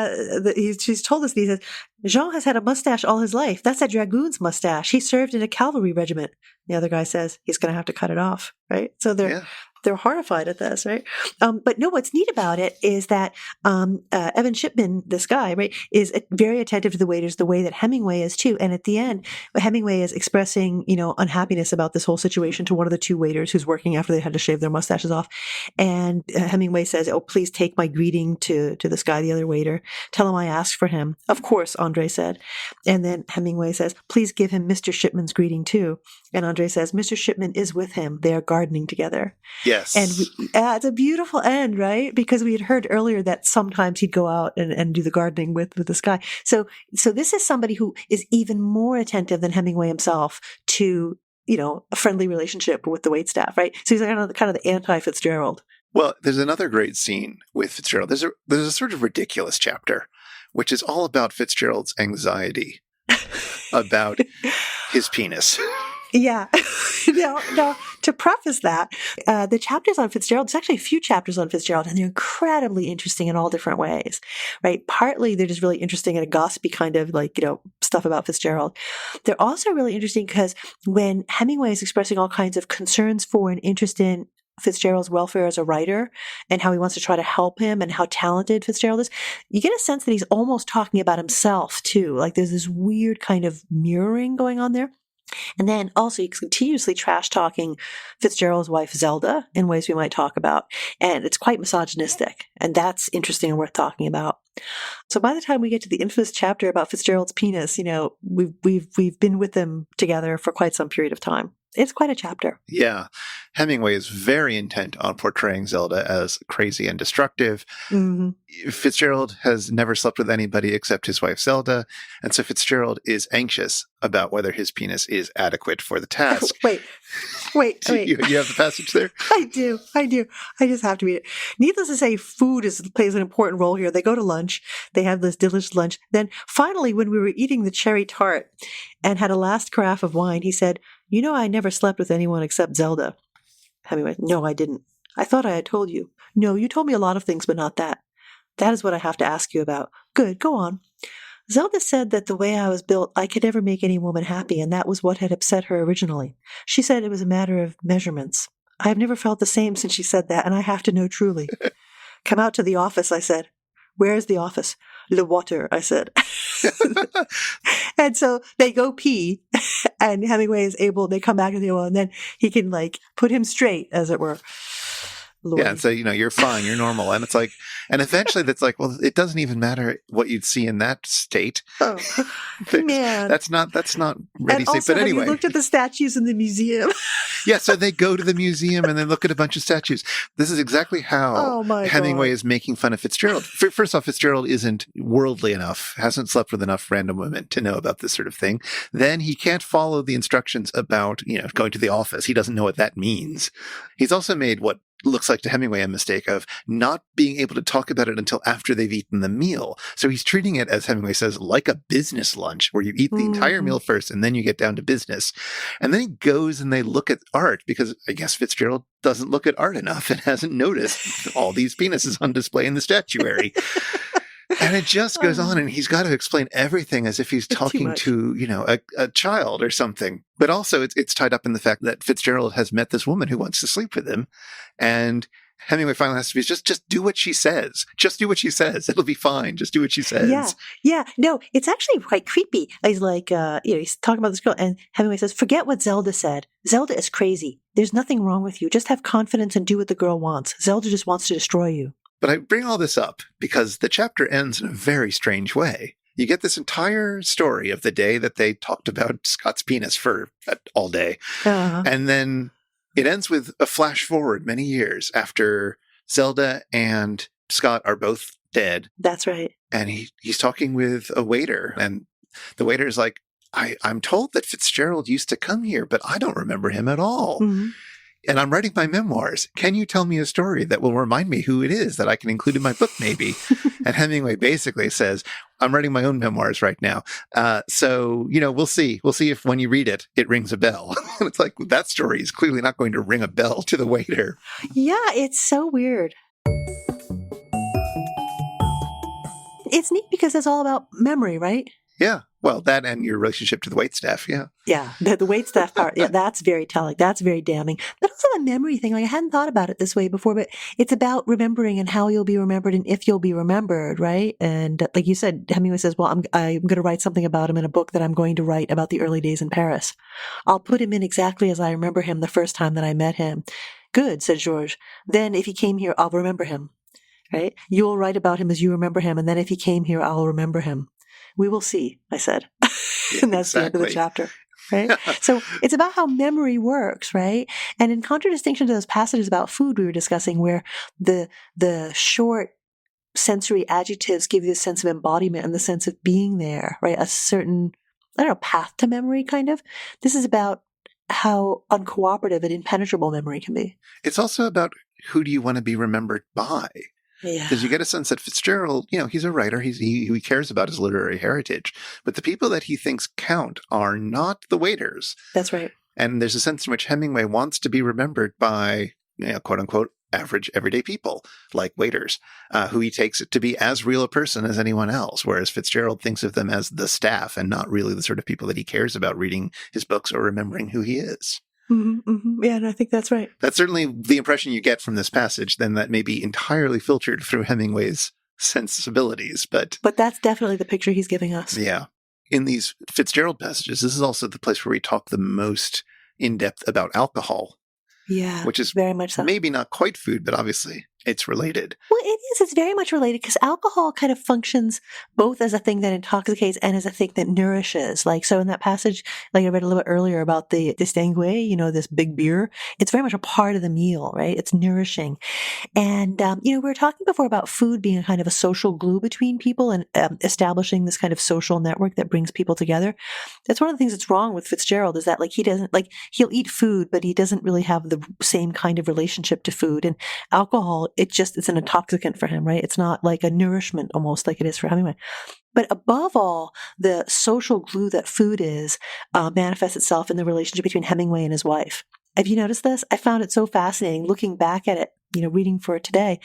he's told us, he says, Jean has had a mustache all his life. That's a dragoon's mustache. He served in a cavalry regiment. The other guy says he's going to have to cut it off, right? So they're horrified at this, right? But no, what's neat about it is that Evan Shipman, this guy, right, is very attentive to the waiters the way that Hemingway is too. And at the end, Hemingway is expressing, unhappiness about this whole situation to one of the two waiters who's working after they had to shave their mustaches off. And Hemingway says, "Oh, please take my greeting to this guy, the other waiter. Tell him I asked for him." Of course, Andre said. And then Hemingway says, "Please give him Mr. Shipman's greeting too." And Andre says, "Mr. Shipman is with him. They are gardening together." Yes. And it's a beautiful end, right? Because we had heard earlier that sometimes he'd go out and do the gardening with this guy. So this is somebody who is even more attentive than Hemingway himself to, a friendly relationship with the waitstaff, right? So he's kind of the anti-Fitzgerald. Well, there's another great scene with Fitzgerald. There's a sort of ridiculous chapter, which is all about Fitzgerald's anxiety about his penis. Yeah. Now, to preface that, the chapters on Fitzgerald, there's actually a few chapters on Fitzgerald, and they're incredibly interesting in all different ways, right? Partly they're just really interesting in a gossipy kind of stuff about Fitzgerald. They're also really interesting because when Hemingway is expressing all kinds of concerns for and interest in Fitzgerald's welfare as a writer and how he wants to try to help him and how talented Fitzgerald is, you get a sense that he's almost talking about himself too. Like there's this weird kind of mirroring going on there. And then also he's continuously trash talking Fitzgerald's wife Zelda in ways we might talk about. And it's quite misogynistic. And that's interesting and worth talking about. So by the time we get to the infamous chapter about Fitzgerald's penis, we've been with them together for quite some period of time. It's quite a chapter. Yeah. Hemingway is very intent on portraying Zelda as crazy and destructive. Mm-hmm. Fitzgerald has never slept with anybody except his wife Zelda. And so Fitzgerald is anxious about whether his penis is adequate for the task. Wait. You have the passage there? I do. I just have to read it. Needless to say, food plays an important role here. They go to lunch. They have this delicious lunch. Then finally, when we were eating the cherry tart and had a last carafe of wine, he said, "I never slept with anyone except Zelda." Hemingway, "No, I didn't. I thought I had told you." "No, you told me a lot of things, but not that. That is what I have to ask you about." "Good, go on." "Zelda said that the way I was built, I could never make any woman happy, and that was what had upset her originally. She said it was a matter of measurements. I have never felt the same since she said that, and I have to know truly." "Come out to the office," I said. "Where is the office?" "Le water," I said. And so they go pee, and Hemingway is able, they come back to the and then he can put him straight, as it were. Lordy. Yeah, and so, you're fine, you're normal. And it's and eventually that's well, it doesn't even matter what you'd see in that state. Oh, man. That's not ready safe. Also, but anyway. have you looked at the statues in the museum? Yeah, so they go to the museum and then look at a bunch of statues. This is exactly how Hemingway is making fun of Fitzgerald. First off, Fitzgerald isn't worldly enough, hasn't slept with enough random women to know about this sort of thing. Then he can't follow the instructions about, going to the office. He doesn't know what that means. He's also made what looks like to Hemingway a mistake of not being able to talk about it until after they've eaten the meal. So he's treating it, as Hemingway says, like a business lunch where you eat the entire meal first and then you get down to business. And then he goes and they look at art because I guess Fitzgerald doesn't look at art enough and hasn't noticed all these penises on display in the statuary. And it just goes on, and he's got to explain everything as if he's talking to, a child or something. But also it's tied up in the fact that Fitzgerald has met this woman who wants to sleep with him. And Hemingway finally has to be just do what she says. Just do what she says. It'll be fine. Just do what she says. Yeah. No, it's actually quite creepy. He's he's talking about this girl, and Hemingway says, "Forget what Zelda said. Zelda is crazy. There's nothing wrong with you. Just have confidence and do what the girl wants. Zelda just wants to destroy you." But I bring all this up because the chapter ends in a very strange way. You get this entire story of the day that they talked about Scott's penis for all day. Uh-huh. And then it ends with a flash forward many years after Zelda and Scott are both dead. That's right. And he's talking with a waiter. And the waiter is like, I'm told that Fitzgerald used to come here, but I don't remember him at all. Mm-hmm. And I'm writing my memoirs. Can you tell me a story that will remind me who it is that I can include in my book, maybe? And Hemingway basically says, I'm writing my own memoirs right now. So, we'll see. We'll see if when you read it, it rings a bell. And it's like, that story is clearly not going to ring a bell to the waiter. Yeah, it's so weird. It's neat because it's all about memory, right? Yeah. Well, that and your relationship to the waitstaff. Yeah. Yeah. The waitstaff part. Yeah, that's very telling. That's very damning. But also the memory thing. Like I hadn't thought about it this way before, but it's about remembering and how you'll be remembered and if you'll be remembered, right? And like you said, Hemingway says, well, I'm going to write something about him in a book that I'm going to write about the early days in Paris. I'll put him in exactly as I remember him the first time that I met him. Good, said Georges. Then if he came here, I'll remember him, right? You'll write about him as you remember him. And then if he came here, I'll remember him. We will see, I said. And that's the end of the chapter, right? So it's about how memory works, right? And in contradistinction to those passages about food we were discussing, where the short sensory adjectives give you the sense of embodiment and the sense of being there, right? A certain, path to memory, kind of. This is about how uncooperative and impenetrable memory can be. It's also about who do you want to be remembered by? Yeah. Because you get a sense that Fitzgerald, he's a writer. He cares about his literary heritage. But the people that he thinks count are not the waiters. That's right. And there's a sense in which Hemingway wants to be remembered by, quote unquote, average, everyday people like waiters, who he takes to be as real a person as anyone else. Whereas Fitzgerald thinks of them as the staff and not really the sort of people that he cares about reading his books or remembering who he is. Mm-hmm, mm-hmm. Yeah, and I think that's right. That's certainly the impression you get from this passage. Then that may be entirely filtered through Hemingway's sensibilities, but that's definitely the picture he's giving us. Yeah. In these Fitzgerald passages, this is also the place where we talk the most in depth about alcohol. Yeah, which is very much so. Maybe not quite food, but obviously it's related. Well, it is. It's very much related because alcohol kind of functions both as a thing that intoxicates and as a thing that nourishes. Like, so in that passage, like I read a little bit earlier about the distingué, this big beer, it's very much a part of the meal, right? It's nourishing. And, we were talking before about food being kind of a social glue between people and establishing this kind of social network that brings people together. That's one of the things that's wrong with Fitzgerald is that, like, he doesn't, like, he'll eat food, but he doesn't really have the same kind of relationship to food. And alcohol, it's an intoxicant for him, right? It's not like a nourishment almost like it is for Hemingway. But above all, the social glue that food is manifests itself in the relationship between Hemingway and his wife. Have you noticed this? I found it so fascinating looking back at it, reading for it today,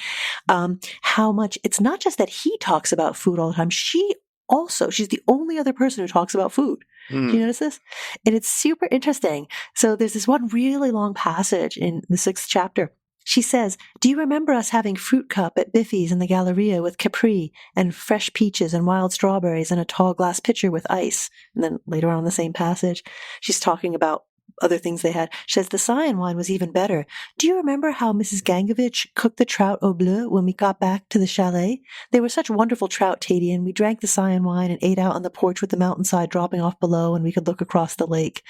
how much it's not just that he talks about food all the time. She's the only other person who talks about food. Do you notice this? And it's super interesting. So there's this one really long passage in the 6th chapter. She says, do you remember us having fruit cup at Biffy's in the Galleria with Capri and fresh peaches and wild strawberries and a tall glass pitcher with ice? And then later on in the same passage, she's talking about other things they had. She says, the Cézanne wine was even better. Do you remember how Mrs. Gangovich cooked the trout au bleu when we got back to the chalet? They were such wonderful trout, Tatey, and we drank the Cézanne wine and ate out on the porch with the mountainside dropping off below and we could look across the lake.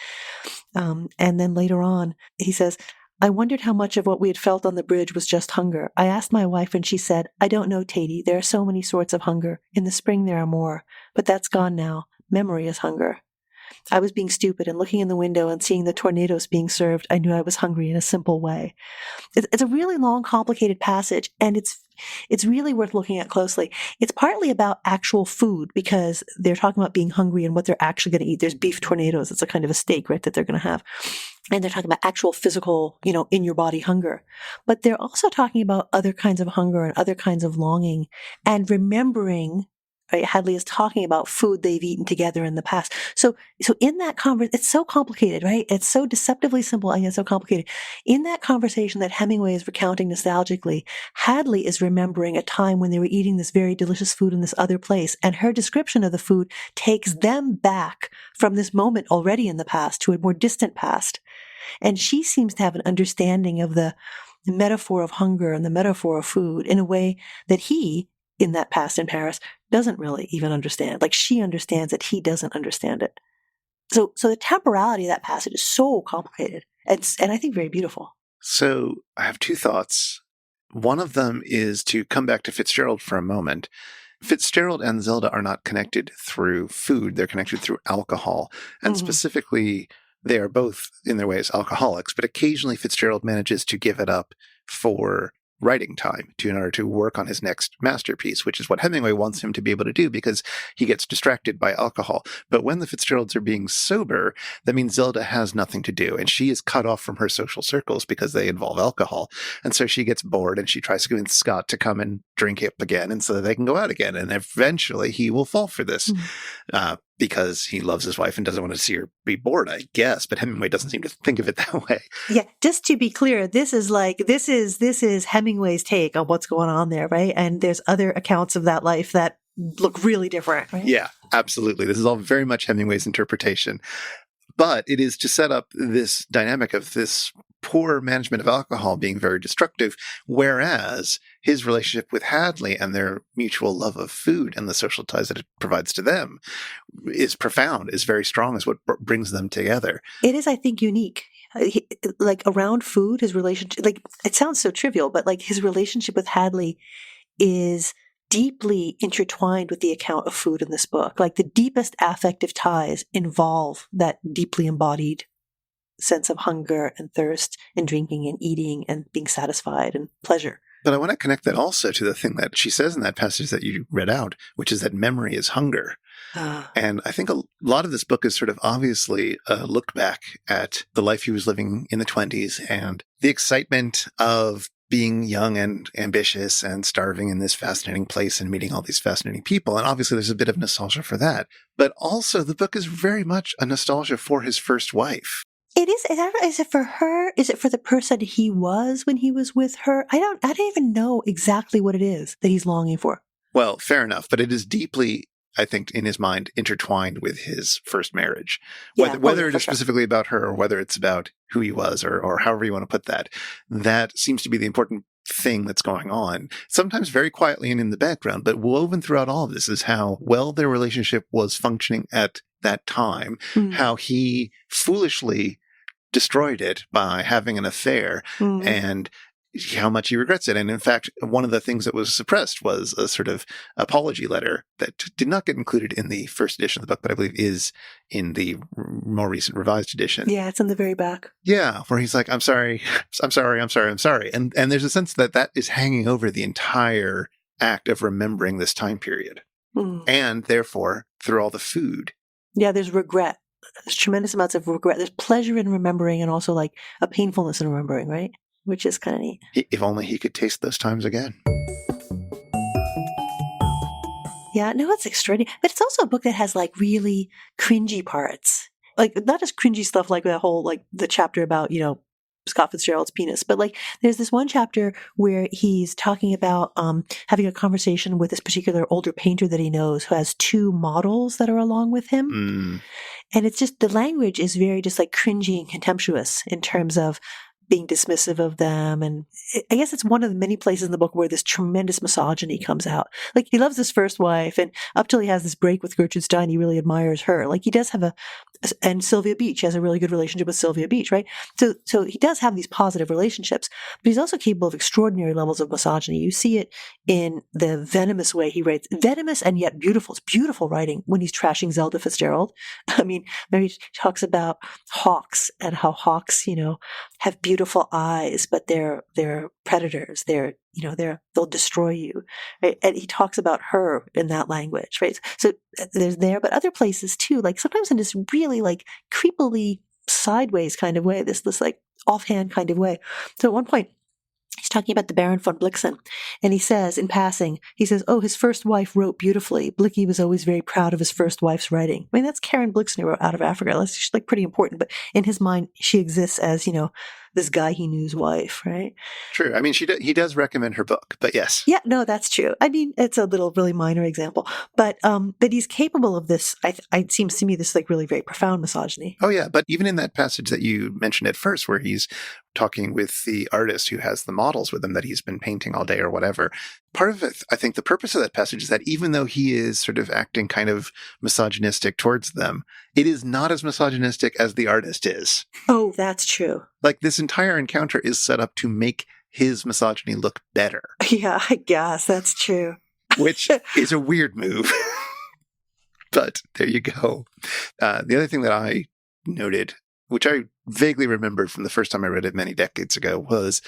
And then later on, he says, I wondered how much of what we had felt on the bridge was just hunger. I asked my wife and she said, I don't know, Tatey. There are so many sorts of hunger. In the spring there are more. But that's gone now. Memory is hunger. I was being stupid and looking in the window and seeing the tornadoes being served. I knew I was hungry in a simple way. It's a really long, complicated passage, and it's really worth looking at closely. It's partly about actual food because they're talking about being hungry and what they're actually going to eat. There's beef tornadoes. It's a kind of a steak, right, that they're going to have. And they're talking about actual physical, in your body hunger. But they're also talking about other kinds of hunger and other kinds of longing and remembering. Right? Hadley is talking about food they've eaten together in the past. So in that conversation, it's so complicated, right? It's so deceptively simple and yet so complicated. In that conversation that Hemingway is recounting nostalgically, Hadley is remembering a time when they were eating this very delicious food in this other place, and her description of the food takes them back from this moment already in the past to a more distant past. And she seems to have an understanding of the the metaphor of hunger and the metaphor of food in a way that he, in that past in Paris, doesn't really even understand. Like she understands it, he doesn't understand it. So the temporality of that passage is so complicated and I think very beautiful. So I have two thoughts. One of them is to come back to Fitzgerald for a moment. Fitzgerald and Zelda are not connected through food. They're connected through alcohol. And specifically, they are both, in their ways, alcoholics. But occasionally, Fitzgerald manages to give it up for writing time in order to work on his next masterpiece, which is what Hemingway wants him to be able to do because he gets distracted by alcohol. But when the Fitzgeralds are being sober, that means Zelda has nothing to do, and she is cut off from her social circles because they involve alcohol. And so she gets bored and she tries to convince Scott to come and drink up again and so that they can go out again. And eventually he will fall for this. Because he loves his wife and doesn't want to see her be bored, I guess. But Hemingway doesn't seem to think of it that way. Yeah, just to be clear, this is Hemingway's take on what's going on there, right? And there's other accounts of that life that look really different, right? Yeah, absolutely. This is all very much Hemingway's interpretation. But it is to set up this dynamic of this poor management of alcohol being very destructive, whereas his relationship with Hadley and their mutual love of food and the social ties that it provides to them is profound, is very strong, is what brings them together. It is, I think, unique. Like around food, his relationship, like it sounds so trivial, but like his relationship with Hadley is deeply intertwined with the account of food in this book. Like the deepest affective ties involve that deeply embodied sense of hunger and thirst and drinking and eating and being satisfied and pleasure. But I want to connect that also to the thing that she says in that passage that you read out, which is that memory is hunger. And I think a lot of this book is sort of obviously a look back at the life he was living in the 20s and the excitement of being young and ambitious and starving in this fascinating place and meeting all these fascinating people. And obviously there's a bit of nostalgia for that. But also the book is very much a nostalgia for his first wife. It is. Is it for her? Is it for the person he was when he was with her? I don't even know exactly what it is that he's longing for. Well, fair enough. But it is deeply, I think, in his mind, intertwined with his first marriage. Whether it is specifically about her or whether it's about who he was or however you want to put that, that seems to be the important thing that's going on, sometimes very quietly and in the background. But woven throughout all of this is how well their relationship was functioning at that time, how he foolishly destroyed it by having an affair and how much he regrets it. And in fact, one of the things that was suppressed was a sort of apology letter that did not get included in the first edition of the book, but I believe is in the more recent revised edition. Yeah, it's in the very back. Yeah, where he's like, I'm sorry. And there's a sense that that is hanging over the entire act of remembering this time period. And therefore, through all the food. Yeah, there's regret. There's tremendous amounts of regret. There's pleasure in remembering and also like a painfulness in remembering, right? Which is kind of neat. If only he could taste those times again. Yeah, no, it's extraordinary. But it's also a book that has like really cringy parts. Like not just cringy stuff like that whole, like the chapter about, Scott Fitzgerald's penis, but like there's this one chapter where he's talking about having a conversation with this particular older painter that he knows who has two models that are along with him. And it's just, the language is very just like cringy and contemptuous in terms of being dismissive of them. And I guess it's one of the many places in the book where this tremendous misogyny comes out. Like he loves his first wife, and up till he has this break with Gertrude Stein, he really admires her. Like he does have and Sylvia Beach, he has a really good relationship with Sylvia Beach, right? So he does have these positive relationships, but he's also capable of extraordinary levels of misogyny. You see it in the venomous way he writes, venomous and yet beautiful. It's beautiful writing when he's trashing Zelda Fitzgerald. I mean, maybe he talks about hawks and how hawks, have beautiful eyes, but they're predators. They'll destroy you, right? And he talks about her in that language, right? So there's there, but other places too, like sometimes in this really like creepily sideways kind of way, this like offhand kind of way. So at one point, he's talking about the Baron von Blixen, and he says, in passing, oh, his first wife wrote beautifully. Blicky was always very proud of his first wife's writing. I mean, that's Karen Blixen who wrote Out of Africa. That's like pretty important, but in his mind, she exists as, this guy he knew's wife, right? True. I mean, he does recommend her book, but yes. Yeah, no, that's true. I mean, it's a little really minor example, but he's capable of this. It seems to me this like really very profound misogyny. Oh yeah, but even in that passage that you mentioned at first, where he's talking with the artist who has the models with him that he's been painting all day or whatever, part of it, I think the purpose of that passage is that even though he is sort of acting kind of misogynistic towards them, it is not as misogynistic as the artist is. Oh, that's true. Like this entire encounter is set up to make his misogyny look better. Yeah, I guess that's true. Which is a weird move. But there you go. The other thing that I noted, which I vaguely remembered from the first time I read it many decades ago, was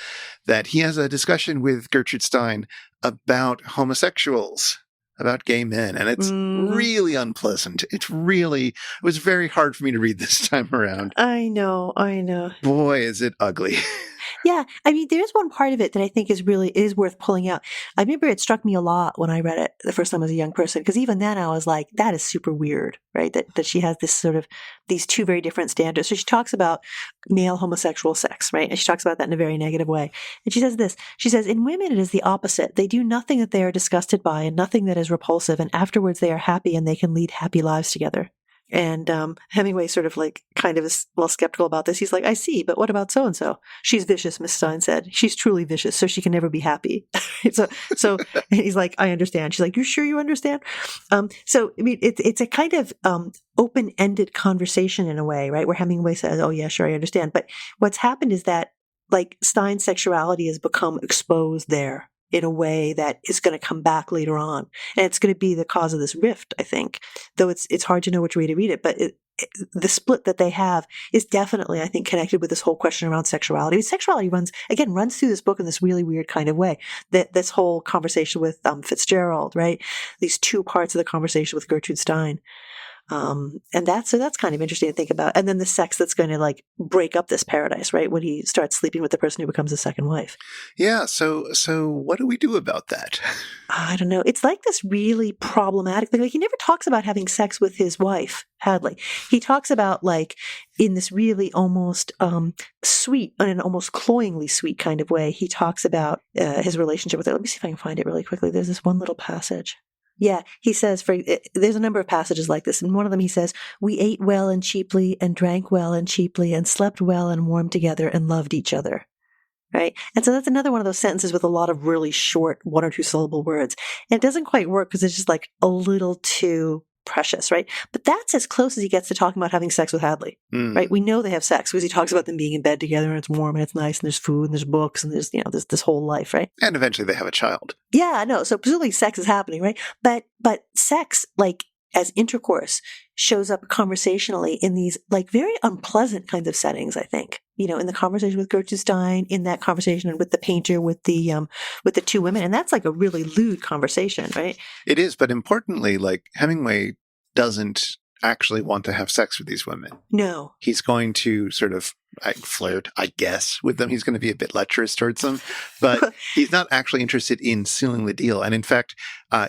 that he has a discussion with Gertrude Stein about homosexuals, about gay men. And it's really unpleasant. It was very hard for me to read this time around. I know. Boy, is it ugly. Yeah, I mean, there's one part of it that I think is worth pulling out. I remember it struck me a lot when I read it the first time as a young person, because even then I was like, that is super weird, right? That she has this sort of, these two very different standards. So she talks about male homosexual sex, right? And she talks about that in a very negative way. And she says this, she says, in women it is the opposite. They do nothing that they are disgusted by and nothing that is repulsive, and afterwards they are happy and they can lead happy lives together. And Hemingway sort of like kind of is skeptical about this. He's like, I see, but what about so-and-so? She's vicious, Miss Stein said. She's truly vicious, so she can never be happy. so he's like, I understand. She's like, you sure you understand? So, I mean, it's a kind of open-ended conversation in a way, right? Where Hemingway says, oh yeah, sure, I understand. But what's happened is that like Stein's sexuality has become exposed there in a way that is going to come back later on. And it's going to be the cause of this rift, I think. Though it's hard to know which way to read it, but the split that they have is definitely, I think, connected with this whole question around sexuality. Sexuality runs through this book in this really weird kind of way. That this whole conversation with Fitzgerald, right? These two parts of the conversation with Gertrude Stein. And that's kind of interesting to think about. And then the sex that's going to like break up this paradise, right? When he starts sleeping with the person who becomes his second wife. Yeah. So what do we do about that? I don't know. It's like this really problematic thing. Like he never talks about having sex with his wife, Hadley. He talks about like in this really almost sweet, in an almost cloyingly sweet kind of way. He talks about his relationship with her. Let me see if I can find it really quickly. There's this one little passage. Yeah, he says, there's a number of passages like this. And one of them he says, we ate well and cheaply and drank well and cheaply and slept well and warmed together and loved each other. Right? And so that's another one of those sentences with a lot of really short 1 or 2 syllable words. And it doesn't quite work because it's just like a little too precious, right? But that's as close as he gets to talking about having sex with Hadley, right? We know they have sex because he talks about them being in bed together and it's warm and it's nice and there's food and there's books and there's, there's this whole life, right? And eventually they have a child. Yeah, no. So presumably sex is happening, right? But sex, like as intercourse, shows up conversationally in these like very unpleasant kinds of settings, I think. In the conversation with Gertrude Stein, in that conversation with the painter, with the 2 women. And that's like a really lewd conversation, right? It is, but importantly, like Hemingway doesn't actually want to have sex with these women. No. He's going to sort of flirt, I guess, with them. He's going to be a bit lecherous towards them, but he's not actually interested in sealing the deal. And in fact,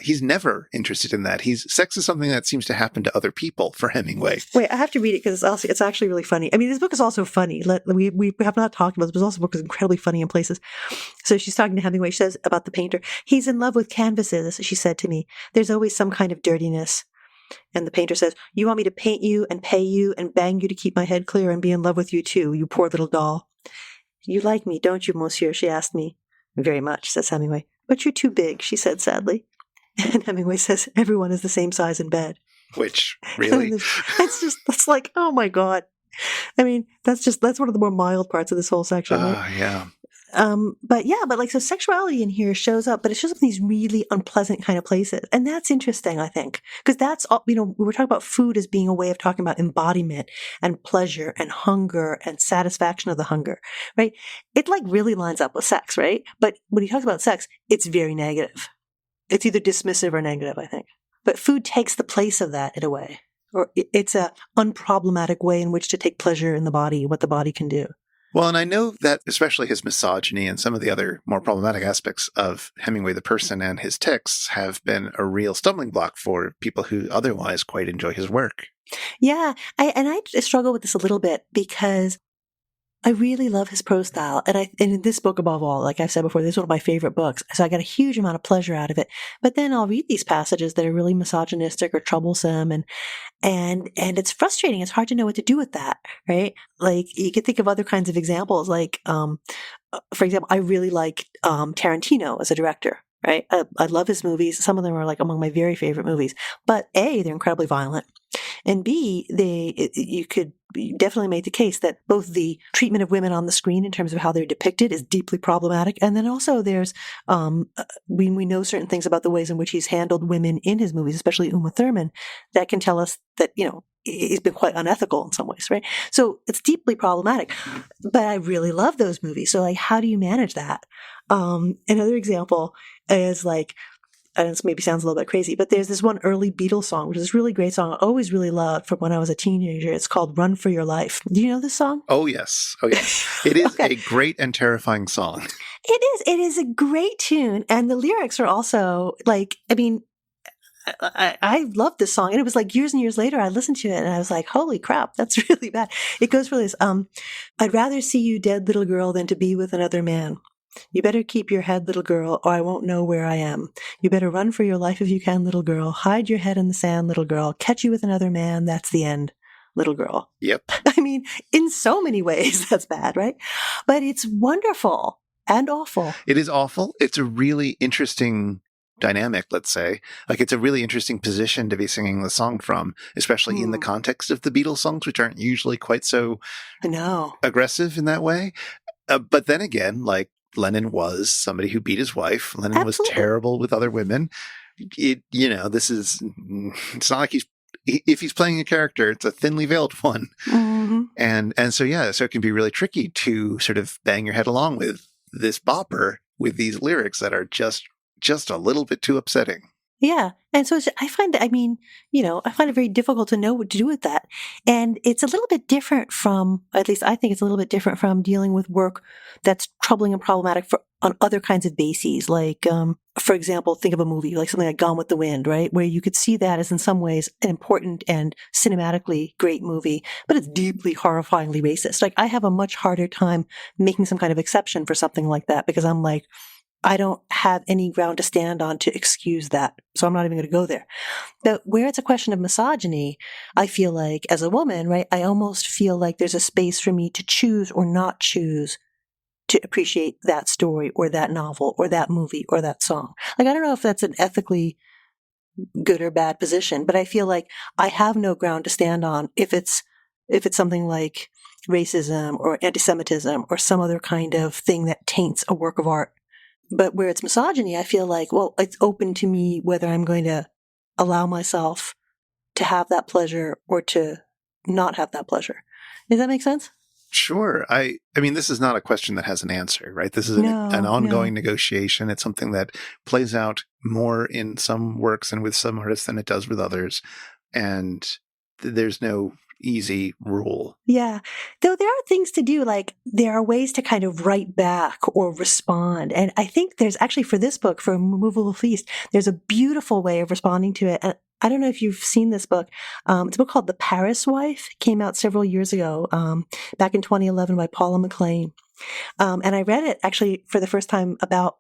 he's never interested in that. Sex is something that seems to happen to other people for Hemingway. Wait, I have to read it because it's actually really funny. I mean, this book is also funny. We have not talked about this, but also the book is incredibly funny in places. So she's talking to Hemingway. She says about the painter, he's in love with canvases, she said to me. There's always some kind of dirtiness. And the painter says, you want me to paint you and pay you and bang you to keep my head clear and be in love with you too, you poor little doll. You like me, don't you, monsieur? She asked me. Very much, says Hemingway. But you're too big, she said sadly. And Hemingway says, everyone is the same size in bed. Which, really? that's like, oh my God. I mean, that's one of the more mild parts of this whole section. Right? Yeah. But like, so sexuality in here shows up, but it shows up in these really unpleasant kind of places. And that's interesting, I think, because that's all, we were talking about food as being a way of talking about embodiment and pleasure and hunger and satisfaction of the hunger, right? It like really lines up with sex, right? But when he talks about sex, it's very negative. It's either dismissive or negative, I think. But food takes the place of that in a way, or it's a unproblematic way in which to take pleasure in the body, what the body can do. Well, and I know that especially his misogyny and some of the other more problematic aspects of Hemingway the person and his texts have been a real stumbling block for people who otherwise quite enjoy his work. Yeah, I struggle with this a little bit because I really love his prose style. And in this book above all, like I've said before, this is one of my favorite books. So I got a huge amount of pleasure out of it. But then I'll read these passages that are really misogynistic or troublesome, and it's frustrating. It's hard to know what to do with that, right? Like you could think of other kinds of examples. Like, for example, I really like Tarantino as a director. Right, I love his movies. Some of them are like among my very favorite movies. But A, they're incredibly violent, and B, you could definitely make the case that both the treatment of women on the screen in terms of how they're depicted is deeply problematic, and then also there's we know certain things about the ways in which he's handled women in his movies, especially Uma Thurman, that can tell us that he's been quite unethical in some ways, right? So it's deeply problematic. But I really love those movies. So like, how do you manage that? Another example is like, and this maybe sounds a little bit crazy, but there's this one early Beatles song, which is this really great song I always really loved from when I was a teenager. It's called Run for Your Life. Do you know this song? Oh, yes. Oh, yes. It is a great and terrifying song. It is. It is a great tune. And the lyrics are also like, I mean, I love this song. And it was like years and years later, I listened to it and I was like, holy crap, that's really bad. It goes for this. I'd rather see you dead, little girl, than to be with another man. You better keep your head, little girl, or I won't know where I am. You better run for your life if you can, little girl. Hide your head in the sand, little girl. Catch you with another man. That's the end, little girl. Yep. I mean, in so many ways, that's bad, right? But it's wonderful and awful. It is awful. It's a really interesting dynamic, let's say. Like, it's a really interesting position to be singing the song from, especially in the context of the Beatles songs, which aren't usually quite so aggressive in that way. But then again, like, Lennon was somebody who beat his wife. Lennon was terrible with other women. It's not like if he's playing a character, it's a thinly veiled one. Mm-hmm. And so it can be really tricky to sort of bang your head along with this bopper with these lyrics that are just a little bit too upsetting. Yeah. And so I find it very difficult to know what to do with that. And it's a little bit different from, at least I think it's a little bit different from dealing with work that's troubling and problematic on other kinds of bases. Like, for example, think of a movie like something like Gone with the Wind, right? Where you could see that as in some ways an important and cinematically great movie, but it's deeply horrifyingly racist. Like, I have a much harder time making some kind of exception for something like that because I'm like, I don't have any ground to stand on to excuse that. So I'm not even going to go there. But where it's a question of misogyny, I feel like as a woman, right, I almost feel like there's a space for me to choose or not choose to appreciate that story or that novel or that movie or that song. Like, I don't know if that's an ethically good or bad position, but I feel like I have no ground to stand on if it's something like racism or anti-Semitism or some other kind of thing that taints a work of art. But where it's misogyny, I feel like, well, it's open to me whether I'm going to allow myself to have that pleasure or to not have that pleasure. Does that make sense? Sure. I mean, this is not a question that has an answer, right? This is an ongoing negotiation. It's something that plays out more in some works and with some artists than it does with others. And there's no easy rule. Yeah. Though there are things to do, like there are ways to kind of write back or respond. And I think there's actually for this book, for Moveable Feast, there's a beautiful way of responding to it. And I don't know if you've seen this book. It's a book called The Paris Wife. It came out several years ago, back in 2011 by Paula McLean. And I read it actually for the first time I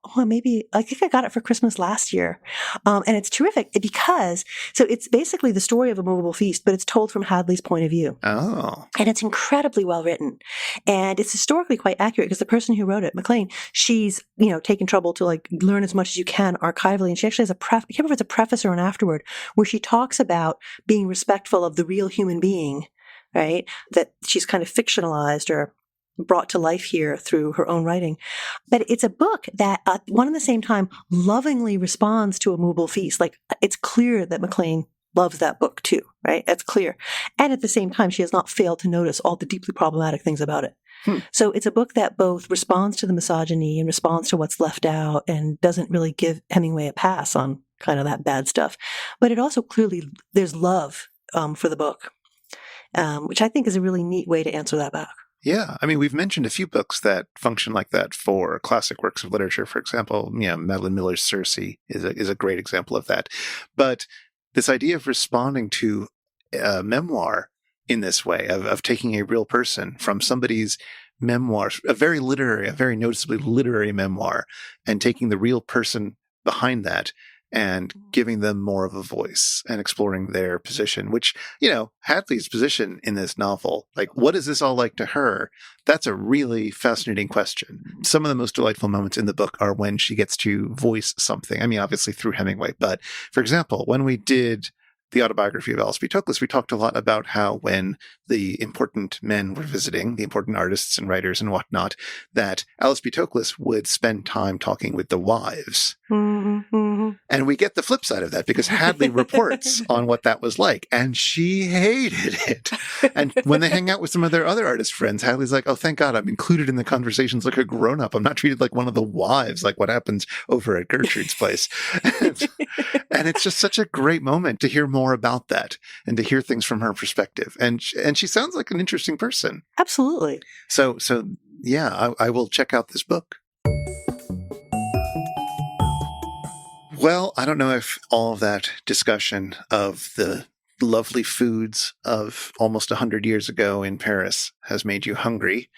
think I got it for Christmas last year. And it's terrific because, so it's basically the story of A Moveable Feast, but it's told from Hadley's point of view. Oh. And it's incredibly well written. And it's historically quite accurate because the person who wrote it, McLean, she's, taken trouble to like learn as much as you can archivally. And she actually has I can't remember if it's a preface or an afterword, where she talks about being respectful of the real human being, right? That she's kind of fictionalized or brought to life here through her own writing. But it's a book that at one and the same time lovingly responds to A Moveable Feast. Like, it's clear that McLean loves that book too, right? It's clear. And at the same time, she has not failed to notice all the deeply problematic things about it. So it's a book that both responds to the misogyny and responds to what's left out and doesn't really give Hemingway a pass on kind of that bad stuff. But it also clearly, there's love for the book, which I think is a really neat way to answer that back. Yeah. I mean, we've mentioned a few books that function like that for classic works of literature. For example, Madeline Miller's Circe is a great example of that. But this idea of responding to a memoir in this way, of taking a real person from somebody's memoir, a very noticeably literary memoir, and taking the real person behind that and giving them more of a voice and exploring their position, which, Hadley's position in this novel, like, what is this all like to her? That's a really fascinating question. Some of the most delightful moments in the book are when she gets to voice something. I mean, obviously through Hemingway, but for example, when we did the autobiography of Alice B. Toklas, we talked a lot about how when the important men were visiting, the important artists and writers and whatnot, that Alice B. Toklas would spend time talking with the wives. Mm-hmm. And we get the flip side of that because Hadley reports on what that was like, and she hated it. And when they hang out with some of their other artist friends, Hadley's like, oh, thank God I'm included in the conversations like a grown-up. I'm not treated like one of the wives, like what happens over at Gertrude's place. And it's just such a great moment to hear more about that and to hear things from her perspective. And she sounds like an interesting person. Absolutely. So yeah, I will check out this book. Well, I don't know if all of that discussion of the lovely foods of almost 100 years ago in Paris has made you hungry,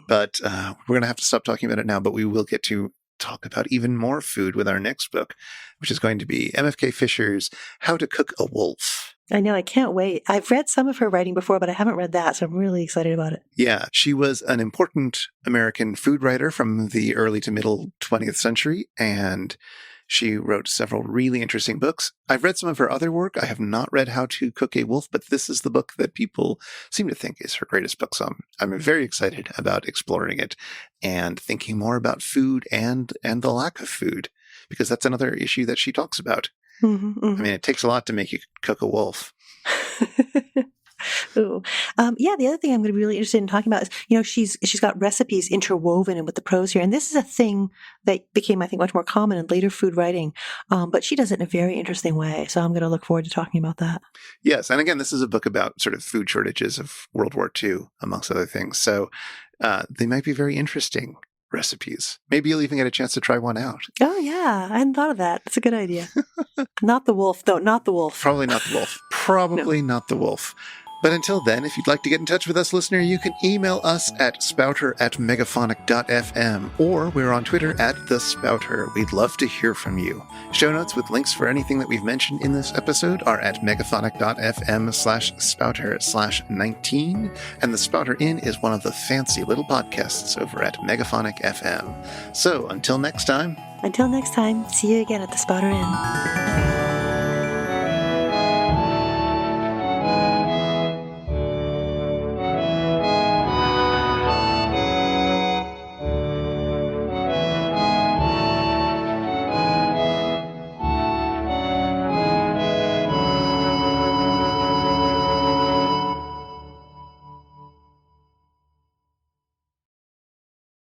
but we're going to have to stop talking about it now, but we will get to talk about even more food with our next book, which is going to be MFK Fisher's How to Cook a Wolf. I know, I can't wait. I've read some of her writing before, but I haven't read that, so I'm really excited about it. Yeah, she was an important American food writer from the early to middle 20th century, and she wrote several really interesting books. I've read some of her other work. I have not read How to Cook a Wolf, but this is the book that people seem to think is her greatest book. So I'm very excited about exploring it and thinking more about food and the lack of food, because that's another issue that she talks about. Mm-hmm, mm-hmm. I mean, it takes a lot to make you cook a wolf. Ooh. Yeah, the other thing I'm going to be really interested in talking about is, she's got recipes interwoven in with the prose here. And this is a thing that became, I think, much more common in later food writing. But she does it in a very interesting way. So I'm going to look forward to talking about that. Yes. And again, this is a book about sort of food shortages of World War II, amongst other things. So they might be very interesting recipes. Maybe you'll even get a chance to try one out. Oh, yeah. I hadn't thought of that. That's a good idea. Not the wolf, though. Not the wolf. Probably not the wolf. Probably not the wolf. But until then, if you'd like to get in touch with us, listener, you can email us at spouter@megaphonic.fm, or we're on Twitter @thespouter. We'd love to hear from you. Show notes with links for anything that we've mentioned in this episode are at megaphonic.fm/spouter/19, and the Spouter-Inn is one of the fancy little podcasts over at Megaphonic FM. So until next time, see you again at the Spouter-Inn.